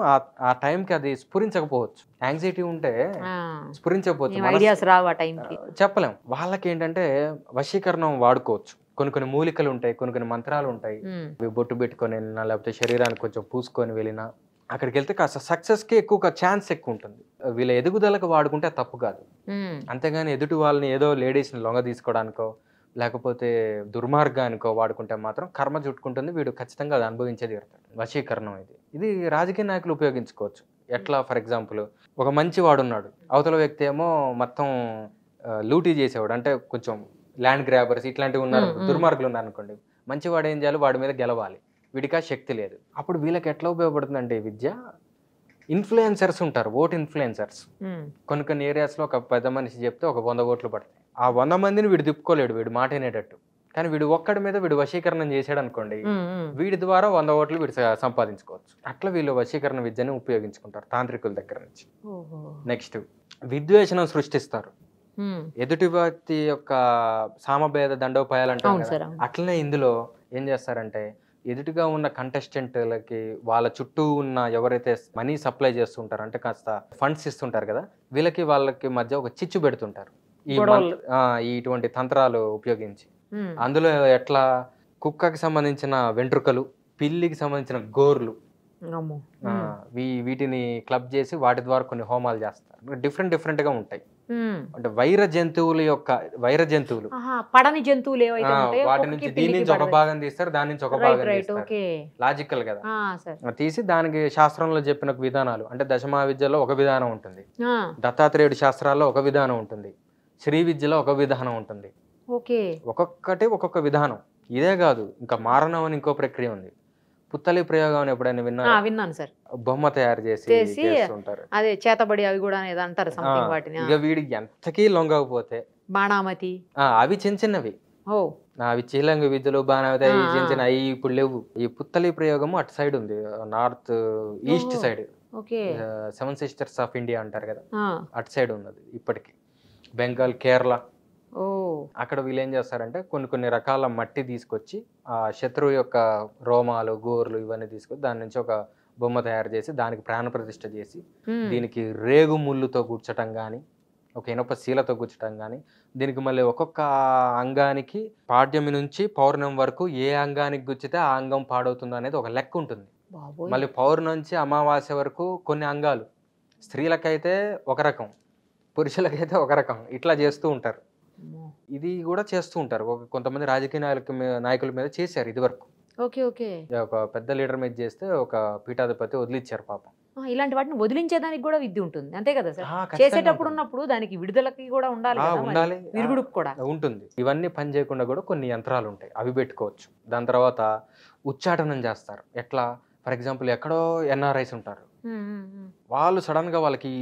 B: ఆ టైంకి అది స్ఫురించకపోవచ్చు. యాంగ్జైటీ ఉంటే స్ఫురించకపోవచ్చు, చెప్పలేం. వాళ్ళకి ఏంటంటే వశీకరణం వాడుకోవచ్చు. కొన్ని మూలికలు ఉంటాయి, కొన్ని మంత్రాలు ఉంటాయి. బొట్టు పెట్టుకొని వెళ్ళినా లేకపోతే శరీరానికి కొంచెం పూసుకొని వెళ్ళినా అక్కడికి వెళ్తే కాస్త సక్సెస్కి ఎక్కువ ఛాన్స్ ఎక్కువ ఉంటుంది. వీళ్ళ ఎదుగుదలకు వాడుకుంటే తప్పు కాదు. అంతేగాని ఎదుటి వాళ్ళని ఏదో లేడీస్ని లొంగ తీసుకోవడానికో లేకపోతే దుర్మార్గానికో వాడుకుంటే మాత్రం కర్మ చుట్టుకుంటుంది, వీడు ఖచ్చితంగా అది అనుభవించేది తీరుతాడు. వశీకరణం ఇది రాజకీయ నాయకులు ఉపయోగించుకోవచ్చు. ఎట్లా? ఫర్ ఎగ్జాంపుల్ ఒక మంచి వాడు ఉన్నాడు, అవతల వ్యక్తి ఏమో మొత్తం లూటీ చేసేవాడు, అంటే కొంచెం ల్యాండ్ గ్రాబర్స్ ఇట్లాంటివి ఉన్నారు, దుర్మార్గులు ఉన్నారు అనుకోండి. మంచివాడు ఏం చేయాలి, వాడి మీద గెలవాలి, వీడికి శక్తి లేదు. అప్పుడు వీళ్ళకి ఎట్లా ఉపయోగపడుతుందంటే విద్య, ఇన్ఫ్లుయెన్సర్స్ ఉంటారు, ఓట్ ఇన్ఫ్లుయెన్సర్స్. కొన్ని ఏరియాస్లో ఒక పెద్ద మనిషి చెప్తే ఒక 100 ఓట్లు పడతాయి. ఆ 100 మందిని వీడు తిప్పుకోలేడు, వీడు మాట వినేటట్టు. కానీ వీడు ఒక్కడి మీద వీడు వశీకరణం చేసాడు అనుకోండి, వీడి ద్వారా 100 ఓట్లు వీడు సంపాదించుకోవచ్చు. అట్లా వీళ్ళు వశీకరణ విద్యని ఉపయోగించుకుంటారు తాంత్రికుల దగ్గర నుంచి. నెక్స్ట్ విద్వేషణం సృష్టిస్తారు. ఎదుటి వ్యక్తి యొక్క సామభేద దండోపాయాలంటారు కదా, అట్లనే ఇందులో ఏం చేస్తారంటే ఎదుటిగా ఉన్న కంటెస్టెంట్లకి వాళ్ళ చుట్టూ ఉన్న ఎవరైతే మనీ సప్లై చేస్తుంటారు, అంటే కాస్త ఫండ్స్ ఇస్తుంటారు కదా, వాళ్ళకి మధ్య ఒక చిచ్చు పెడుతుంటారు ఇటువంటి తంత్రాలు ఉపయోగించి.
A: ఉమ్.
B: అందులో ఎట్లా కుక్కకి సంబంధించిన వెంట్రుకలు, పిల్లికి సంబంధించిన గోర్లు,
A: అమ్మో.
B: ఆ, వీటిని క్లబ్ చేసి వాటి ద్వారా కొన్ని హోమాలు చేస్తారు. డిఫరెంట్ గా ఉంటాయి.
A: ఉమ్.
B: అంటే వైర జంతువులు
A: ఆహా, పడని జంతువులు ఏవైతే ఉంటాయో
B: వాటి
A: కుక్కకి,
B: నుంచి దీని
A: పిల్లికి
B: నుంచి ఒక
A: పడదు.
B: భాగం తీస్తారు, దాని నుంచి ఒక
A: రైట్
B: భాగం
A: రైట్,
B: తీస్తారు.
A: ఓకే.
B: లాజికల్ కదా.
A: సార్.
B: తీసి దానికి శాస్త్రంలో చెప్పిన విధానాలు, అంటే దశమా విద్యలో ఒక విధానం ఉంటుంది,
A: ఆ,
B: దత్తాత్రేయుడి శాస్త్రాల్లో ఒక విధానం ఉంటుంది, శ్రీ విద్యలో ఒక విధానం ఉంటుంది.
A: ఓకే.
B: ఒక్కొక్కటి ఒక్కొక్క విధానం. ఇదే కాదు, ఇంకా మారణం అని ఇంకో ప్రక్రియ ఉంది. పుత్తలి ప్రయోగం అని ఎప్పుడైనా విన్నారా?
A: విన్నాను సార్.
B: బొమ్మ తయారు చేసి
A: చేసి
B: చేస్తుంటారు.
A: అదే చేతబడి అవి కూడా ఏదో అంటారు సంథింగ్ వాటిని.
B: ఇక వీడికి ఎంతకీ లొంగకపోతే
A: బాణామతి.
B: అవి చిన్న చిన్నవి,
A: ఓ.
B: అవి చీలంగ విద్యలు బాణామతి, అవి
A: ఆ,
B: చిన్న చిన్న, అవి ఇప్పుడు లేవు. ఈ పుత్తలి ప్రయోగము అటు సైడ్ ఉంది, నార్త్ ఈస్ట్
A: ఓహో.
B: Side,
A: okay.
B: 7 sisters of India అంటారు కదా,
A: ఆ,
B: అటు సైడ్ ఉన్నది ఇప్పటికి. బెంగాల్, కేరళ,
A: ఓ.
B: అక్కడ వీళ్ళు ఏం చేస్తారంటే కొన్ని రకాల మట్టి తీసుకొచ్చి ఆ శత్రువు యొక్క రోమాలు, గోర్లు ఇవన్నీ తీసుకొచ్చి దాని నుంచి ఒక బొమ్మ తయారు చేసి దానికి ప్రాణప్రతిష్ఠ చేసి
A: ఉమ్.
B: దీనికి రేగు ముళ్ళుతో గుచ్చటం కానీ, ఒక ఇనప శీలతో గుచ్చటం కానీ, దీనికి మళ్ళీ ఒక్కొక్క అంగానికి పాడ్యమి నుంచి పౌర్ణమి వరకు ఏ అంగానికి గుచ్చితే ఆ అంగం పాడవుతుందో అనేది ఒక లెక్క ఉంటుంది.
A: బాబోయ్.
B: మళ్ళీ పౌర్ణమి నుంచి అమావాస్య వరకు కొన్ని అంగాలు, స్త్రీలకైతే ఒక రకం, పురుషులకైతే ఒక రకం, ఇట్లా చేస్తూ ఉంటారు.
A: అమ్మో.
B: ఇది కూడా చేస్తూ ఉంటారు. కొంతమంది రాజకీయ నాయకుల మీద చేశారు ఇది వరకు.
A: Okay, okay.
B: ఒక పెద్ద లీడర్ మీద చేస్తే ఒక పీఠాధిపతి వదిలిచ్చారు పాపం.
A: ఇలాంటి వాటిని వదిలించేదానికి కూడా విద్య ఉంటుంది, అంతే కదా సార్?
B: ఖచ్చితంగా
A: చేసేటప్పుడు
B: ఉంటుంది.
A: ఉన్నప్పుడు దానికి విడుదలకి కూడా ఉండాలి కదా, మరి.
B: ఉండాలి,
A: విరుగుడుకు కూడా
B: ఉంటుంది. ఇవన్నీ పని చేయకుండా కూడా కొన్ని యంత్రాలు ఉంటాయి, అవి పెట్టుకోవచ్చు. దాని తర్వాత ఉచ్చాటనం చేస్తారు. ఎట్లా? ఫర్ ఎగ్జాంపుల్ ఎక్కడో ఎన్ఆర్ఐస్ ఉంటారు,
A: ఉమ్, ఉమ్, ఉమ్.
B: వాళ్ళు సడన్ గా వాళ్ళకి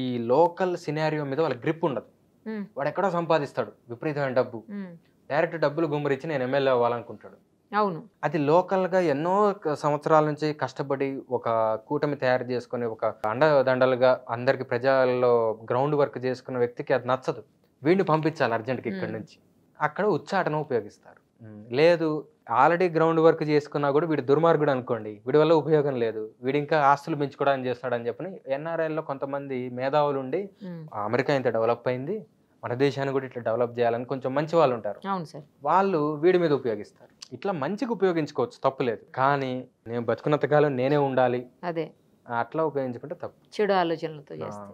B: ఈ లోకల్ సినారియో మీద వాళ్ళకి గ్రిప్ ఉండదు.
A: ఉమ్,
B: వాడు ఎక్కడో సంపాదిస్తాడు విపరీతమైన డబ్బు,
A: ఉమ్.
B: డైరెక్ట్ డబ్బులు గుమ్మరిచ్చి నేను ఎమ్మెల్యే అవ్వాలనుకుంటాడు.
A: అవును.
B: అది లోకల్గా ఎన్నో సంవత్సరాల నుంచి కష్టపడి ఒక కూటమి తయారు చేసుకుని ఒక అండదండలుగా అందరికి ప్రజల్లో గ్రౌండ్ వర్క్ చేసుకున్న వ్యక్తికి అది నచ్చదు. వీడిని పంపించాలి అర్జెంట్గా ఇక్కడి నుంచి. అక్కడ ఉచ్చాటన ఉపయోగిస్తారు. లేదు, ఆల్రెడీ గ్రౌండ్ వర్క్ చేసుకున్నా కూడా వీడు దుర్మార్గుడు అనుకోండి, వీడి వల్ల ఉపయోగం లేదు, వీడు ఇంకా ఆస్తులు పెంచుకోవడానికి చేస్తాడని చెప్పని ఎన్ఆర్ఐలో కొంతమంది మేధావులు ఉండి
A: ఉమ్.
B: అమెరికా ఇంత డెవలప్ అయింది, మన దేశాన్ని కూడా ఇట్లా డెవలప్ చేయాలని కొంచెం మంచి వాళ్ళు ఉంటారు,
A: అవును సార్.
B: వాళ్ళు వీడి మీద ఉపయోగిస్తారు. ఇట్లా మంచిగా ఉపయోగించుకోవచ్చు, తప్పులేదు. కానీ నేను బతుకున్నంతకాలం నేనే ఉండాలి,
A: అదే
B: అట్లా ఉపయోగించుకుంటే తప్పు.
A: చెడు ఆలోచనలతో చేస్తే.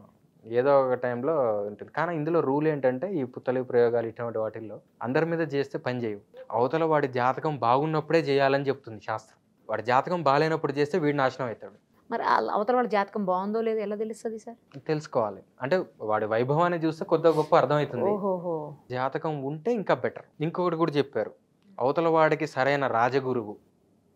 B: ఏదో ఒక టైంలో ఉంటుంది. కానీ ఇందులో రూల్ ఏంటంటే ఈ పుత్తలి ప్రయోగాలు ఇటువంటి వాటిల్లో అందరి మీద చేస్తే పని చేయవు. అవతల వాడి జాతకం బాగున్నప్పుడే చేయాలని చెప్తుంది శాస్త్రం. వాడి జాతకం బాగాలేనప్పుడు చేస్తే వీడి నాశనం అవుతాడు.
A: మరి అవతల వాళ్ళ జాతకం బాగుందో లేదో ఎలా తెలుస్తుంది సార్?
B: తెలుసుకోవాలి. అంటే వాడి వైభవాన్ని చూస్తే కొద్దిగా గొప్ప అర్థమవుతుంది.
A: ఓహోహో.
B: జాతకం ఉంటే ఇంకా బెటర్. ఇంకొకటి కూడా చెప్పారు, అవతల వాడికి సరైన రాజగురువు,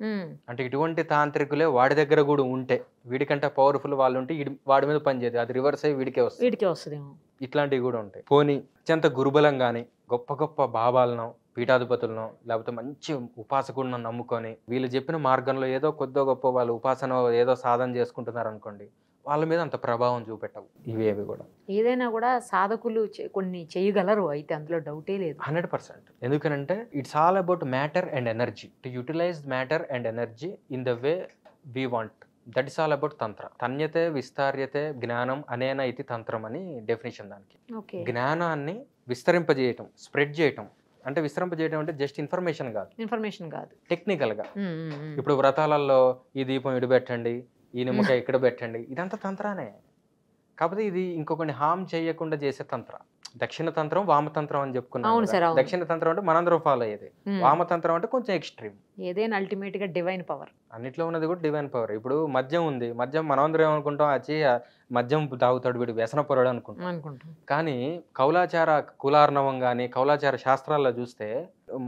A: ఉమ్.
B: అంటే ఇటువంటి తాంత్రికులే వాడి దగ్గర కూడా ఉంటే, వీడికంటే పవర్ఫుల్ వాళ్ళు ఉంటే వాడి మీద పనిచేయదు, అది రివర్స్ అయ్యి వీడికే వస్తుంది.
A: వీడికే వస్తుందేమో.
B: ఇట్లాంటివి కూడా ఉంటాయి. పోనీ అత్యంత గురుబలం కానీ గొప్ప గొప్ప బాబాలను, పీఠాధిపతులను, లేకపోతే మంచి ఉపాసకులను నమ్ముకొని వీళ్ళు చెప్పిన మార్గంలో ఏదో కొద్దో గొప్ప వాళ్ళు ఉపాసన ఏదో సాధన చేసుకుంటున్నారు అనుకోండి, వాళ్ళ మీద అంత ప్రభావం చూపెట్టవు ఇవేవి కూడా.
A: ఏదైనా కూడా సాధకులు కొన్ని చేయగలరు, అయితే అందులో డౌటే లేదు.
B: 100%. ఎందుకనంటే it's all about matter and energy, to utilize matter and energy in the way we want. That is all about tantra. తన్యతే విస్తార్యతే జ్ఞానం అనేన ఇది తంత్రం అని డెఫినేషన్ దానికి.
A: ఓకే.
B: జ్ఞానాన్ని విస్తరింపజేయటం, స్ప్రెడ్ చేయటం. అంటే విస్తరింపజేయటం అంటే జస్ట్ ఇన్ఫర్మేషన్ కాదు,
A: ఇన్ఫర్మేషన్ కాదు,
B: టెక్నికల్గా.
A: ఉమ్, ఉమ్, ఉమ్.
B: ఇప్పుడు వ్రతాలలో ఈ దీపం ఇటు పెట్టండి, ఈ నిమ్మకాయ ఇక్కడ పెట్టండి, ఇదంతా తంత్రానే. కాకపోతే ఇది ఇంకొకరిని హామ్ చేయకుండా చేసే తంత్ర. దక్షిణ తంత్రం, వామతంత్రం అని చెప్పుకున్నాం
A: అవును
B: కదా.
A: సార్, అవును.
B: దక్షిణ తంత్రం అంటే మనందరం ఫాలో అయ్యేది,
A: ఉమ్.
B: వామతంత్రం అంటే కొంచెం ఎక్స్ట్రీమ్.
A: ఏదైనా అల్టిమేట్ గా డివైన్ పవర్.
B: అన్నిట్లో ఉన్నది కూడా డివైన్ పవర్. ఇప్పుడు మద్యం ఉంది, మద్యం మనందరం ఏమనుకుంటాం, వచ్చి మద్యం తాగుతాడు వీడు వ్యసనపరుడు అనుకుంటాం.
A: అనుకుంటాం.
B: కానీ కౌలాచార కులార్ణవం కానీ కౌలాచార శాస్త్రాల్లో చూస్తే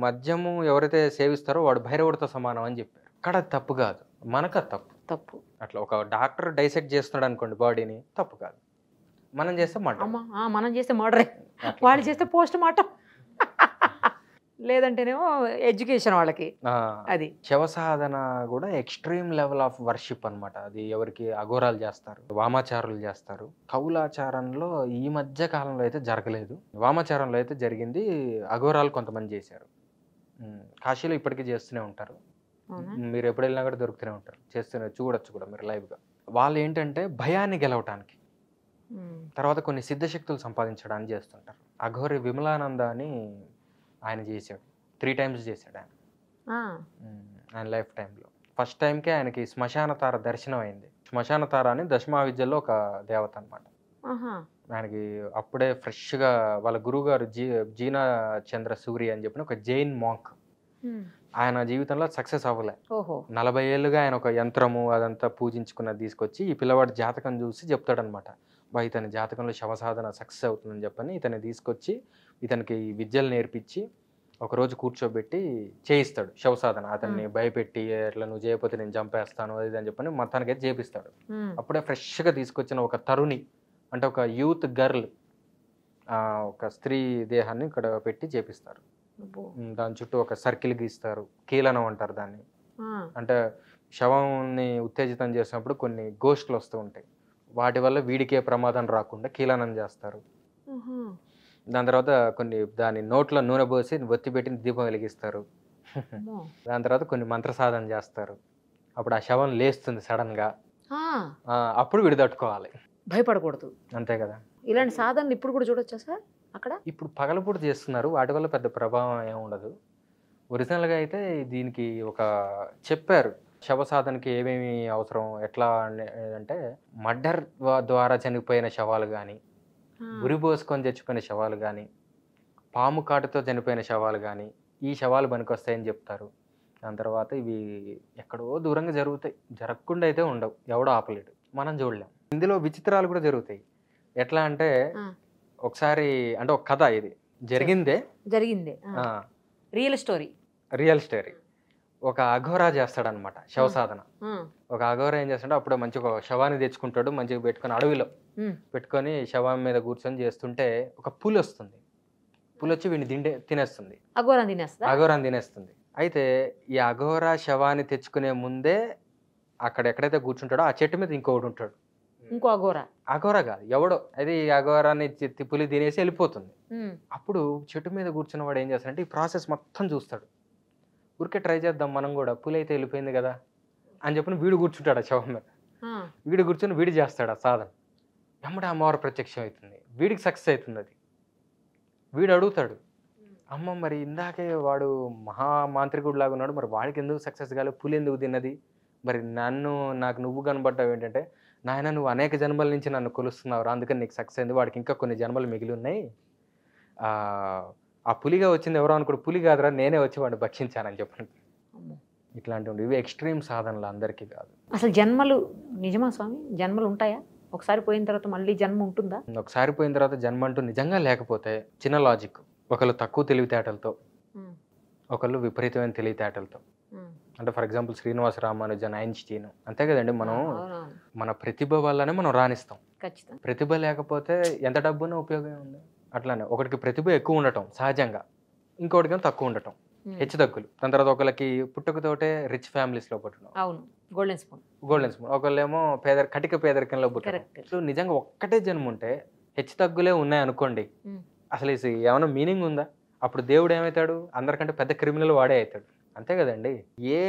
B: మద్యము ఎవరైతే సేవిస్తారో వాడు భైరవుడితో సమానం అని చెప్పారు. అక్కడ తప్పు కాదు, మనకు అది తప్పు.
A: తప్పు.
B: అట్లా ఒక డాక్టర్ డైసెక్ట్ చేస్తున్నాడు అనుకోండి బాడీని, తప్పు కాదు. మనం చేస్తే మర్డర్.
A: అమ్మా, మనం చేస్తే మర్డరే, వాళ్ళు చేస్తే పోస్ట్ మార్టం, లేదంటేనేమో ఎడ్యుకేషన్ వాళ్ళకి. అది
B: శవ సాధన కూడా ఎక్స్ట్రీమ్ లెవెల్ ఆఫ్ వర్షిప్ అన్నమాట. అది ఎవరికి అఘోరాలు చేస్తారు, వామాచారులు చేస్తారు. కౌలాచారంలో ఈ మధ్య కాలంలో అయితే జరగలేదు, వామాచారంలో అయితే జరిగింది. అఘోరాలు కొంతమంది చేశారు. కాశీలో ఇప్పటికీ చేస్తూనే ఉంటారు,
A: అవునా?
B: మీరు ఎప్పుడు వెళ్ళినా కూడా దొరుకుతూనే ఉంటారు, చేస్తూనే చూడొచ్చు కూడా మీరు లైవ్గా. వాళ్ళు ఏంటంటే భయాన్ని గెలవటానికి, తర్వాత కొన్ని సిద్ధశక్తులు సంపాదించడానికి చేస్తుంటారు. అఘోరి విమలానంద అని ఆయన చేశాడు. 3 టైమ్స్ చేశాడు ఆయన.
A: ఆ,
B: ఆయన లైఫ్ టైంలో ఫస్ట్ టైంకే ఆయనకి శ్మశాన తార దర్శనం అయింది. శ్మశాన తార అని దశమహావిద్యల్లో ఒక దేవత అనమాట.
A: ఆహా,
B: ఆయనకి అప్పుడే ఫ్రెష్గా వాళ్ళ గురువు గారు జీనా చంద్ర సూరి అని చెప్పిన ఒక జైన్ మాంక్.
A: ఉమ్,
B: ఆయన జీవితంలో సక్సెస్ అవ్వలే.
A: ఓహో,
B: 40 ఏళ్ళుగా ఆయన ఒక యంత్రము అదంతా పూజించుకున్నది తీసుకొచ్చి ఈ పిల్లవాడి జాతకం చూసి చెప్తాడనమాట. ఇతని జాతకంలో శవసాధన సక్సెస్ అవుతుందని చెప్పని ఇతన్ని తీసుకొచ్చి ఇతనికి ఈ విద్యలు నేర్పించి ఒకరోజు కూర్చోబెట్టి చేయిస్తాడు శవసాధన. అతన్ని భయపెట్టి ఎట్లా నువ్వు చేయకపోతే నేను చంపేస్తాను అది ఇది అని చెప్పని మొత్తానికి అయితే చేపిస్తాడు.
A: ఉమ్,
B: అప్పుడే ఫ్రెష్గా తీసుకొచ్చిన ఒక తరుణి అంటే ఒక యూత్ గర్ల్, ఒక స్త్రీ దేహాన్ని ఇక్కడ పెట్టి చేపిస్తారు.
A: అబ్బో,
B: దాని చుట్టూ ఒక సర్కిల్ గీస్తారు, కీలనం అంటారు దాన్ని.
A: ఆ,
B: అంటే శవంని ఉత్తేజితం చేసినప్పుడు కొన్ని గోష్ఠులు వస్తూ ఉంటాయి, వాటి వల్ల వీడికే ప్రమాదం రాకుండా కీలనం చేస్తారు.
A: ఆహా,
B: దాని తర్వాత దాని నోట్లో నూనె పోసి ఒత్తి పెట్టి దీపం వెలిగిస్తారు.
A: అమ్మో,
B: దాని తర్వాత కొన్ని మంత్ర సాధన చేస్తారు. అప్పుడు ఆ శవం లేస్తుంది సడన్గా.
A: ఆ,
B: అప్పుడు వీడు తట్టుకోవాలి.
A: భయపడకూడదు.
B: అంతే కదా.
A: ఇలాంటి సాధనలు ఇప్పుడు కూడా చూడొచ్చా సార్ అక్కడ?
B: ఇప్పుడు పగలపూట చేస్తున్నారు, వాటి వల్ల పెద్ద ప్రభావం ఏమి ఉండదు. ఒరిజినల్గా అయితే దీనికి ఒక చెప్పారు శవసాధనకి ఏమేమి అవసరం ఎట్లా అంటే మర్డర్ ద్వారా చనిపోయిన శవాలు కానీ, ఉరి పోసుకొని చచ్చిపోయిన శవాలు కానీ, పాము కాటుతో చనిపోయిన శవాలు కానీ ఈ శవాలు పనికొస్తాయని చెప్తారు. దాని తర్వాత ఇవి ఎక్కడో దూరంగా జరుగుతాయి, జరగకుండా అయితే ఉండవు, ఎవడో ఆపలేడు, మనం చూడలేం. ఇందులో విచిత్రాలు కూడా జరుగుతాయి. ఎట్లా అంటే ఒకసారి అంటే ఒక కథ ఇది జరిగిందే రియల్ స్టోరీ. ఒక అఘోరా చేస్తాడనమాట శవసాధన. ఒక అఘోరా ఏం చేస్తాడు, అప్పుడు మంచి ఒక శవాన్ని తెచ్చుకుంటాడు, మంచిగా పెట్టుకొని అడవిలో పెట్టుకొని శవం మీద కూర్చొని చేస్తుంటే ఒక పులి వస్తుంది. పులి వచ్చి వీడిని తినేస్తుంది, అఘోరాన్ని తినేస్తుంది. అయితే ఈ అఘోరా శవాన్ని తెచ్చుకునే ముందే అక్కడ ఎక్కడైతే కూర్చుంటాడో ఆ చెట్టు మీద ఇంకొకటి ఉంటాడు.
A: ఇంకో
B: అఘోరా కాదు, ఎవడో. అది అఘోరాన్ని పులి తినేసి వెళ్ళిపోతుంది. అప్పుడు చెట్టు మీద కూర్చున్న వాడు ఏం చేస్తాడంటే ఈ ప్రాసెస్ మొత్తం చూస్తాడు. ఊరికే ట్రై చేద్దాం మనం కూడా, పులి అయితే వెళ్ళిపోయింది కదా అని చెప్పి వీడు కూర్చుంటాడు ఆ శవం మీద. వీడు కూర్చొని వీడు చేస్తాడు ఆ సాధన. ఎమ్మడే అమ్మవారు ప్రత్యక్షం అవుతుంది, వీడికి సక్సెస్ అవుతుంది. అది వీడు అడుగుతాడు, అమ్మ మరి ఇందాకే వాడు మహామాంత్రికుడు లాగా ఉన్నాడు, మరి వాడికి ఎందుకు సక్సెస్ కాలేదు, పులి ఎందుకు తిన్నది, మరి నాకు నువ్వు కనబడ్డావు ఏంటంటే, నాయన నువ్వు అనేక జన్మల నుంచి నన్ను కొలుస్తున్నావు, అందుకని నీకు సక్సెస్ అయింది, వాడికి ఇంకా కొన్ని జన్మలు మిగిలి ఉన్నాయి, ఆ పులిగా వచ్చింది ఎవరో అనుకోడు, పులి కాదురా నేనే వచ్చి వాడిని భక్షించానని చెప్పండి. ఇట్లాంటివి ఇవి ఎక్స్ట్రీమ్ సాధనలు, అందరికీ కాదు.
A: అసలు జన్మలు నిజమా స్వామి? జన్మలు ఉంటాయా? ఒకసారి పోయిన తర్వాత మళ్ళీ జన్మ ఉంటుందా?
B: ఒకసారి పోయిన తర్వాత జన్మ అంటూ నిజంగా లేకపోతే చిన్న లాజిక్, ఒకళ్ళు తక్కువ తెలివితేటలతో, ఒకళ్ళు విపరీతమైన తెలివితేటలతో. అంటే for example Srinivasa Ramanujan, Einstein, అంతే కదండి. మనం మన ప్రతిభ వల్లనే మనం రాణిస్తాం. ప్రతిభ లేకపోతే ఎంత డబ్బున ఉపయోగం ఉంది. అట్లానే ఒకటికి ప్రతిభ ఎక్కువ ఉండటం సహజంగా, ఇంకోటికి తక్కువ ఉండటం హెచ్చు తగ్గులు. దాని తర్వాత ఒకళ్ళకి పుట్టుకతోటే రిచ్ ఫ్యామిలీస్లో పుట్టడం, గోల్డెన్ స్పూన్, ఒకళ్ళేమో కటిక పేదరికంలో పుట్టడం. నిజంగా ఒక్కటే జన్మ ఉంటే హెచ్చు తగ్గులే ఉన్నాయి అనుకోండి, అసలు ఏమైనా మీనింగ్ ఉందా? అప్పుడు దేవుడు ఏమవుతాడు, అందరికంటే పెద్ద క్రిమినల్ వాడే అవుతాడు. అంతే కదండి. ఏ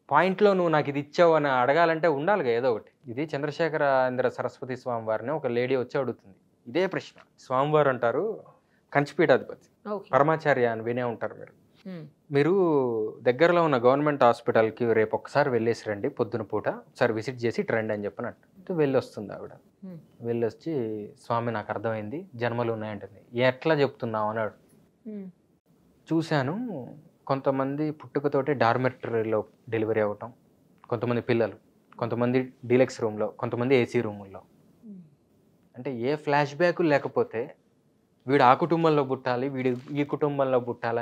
B: పాయింట్లో నువ్వు నాకు ఇది ఇచ్చావు అని అడగాలంటే ఉండాలిగా ఏదో ఒకటి. ఇది చంద్రశేఖరేంద్ర సరస్వతి స్వామి వారిని ఒక లేడీ వచ్చి అడుగుతుంది ఇదే ప్రశ్న. స్వామివారు అంటారు, కంచిపీఠాధిపతి పరమాచార్య అని వినే ఉంటారు మీరు దగ్గరలో ఉన్న గవర్నమెంట్ హాస్పిటల్కి రేపు ఒకసారి వెళ్ళేసి రండి, పొద్దున పూట ఒకసారి విజిట్ చేసి రండి అని చెప్పినట్టు వెళ్ళి వస్తుంది ఆవిడ. వెళ్ళి వచ్చి స్వామి నాకు అర్థమైంది, జన్మలు ఉన్నాయంటుంది. ఎట్లా చెప్తున్నావు అన్నాడు. చూశాను, కొంతమంది పుట్టుకతోటి డార్మెటరీలో డెలివరీ అవ్వటం, కొంతమంది పిల్లలు, కొంతమంది డీలక్స్ రూమ్లో, కొంతమంది ఏసీ రూముల్లో. అంటే ఏ ఫ్లాష్ బ్యాక్ లేకపోతే వీడు ఆ కుటుంబంలో పుట్టాలి, వీడు ఈ కుటుంబంలో పుట్టాలి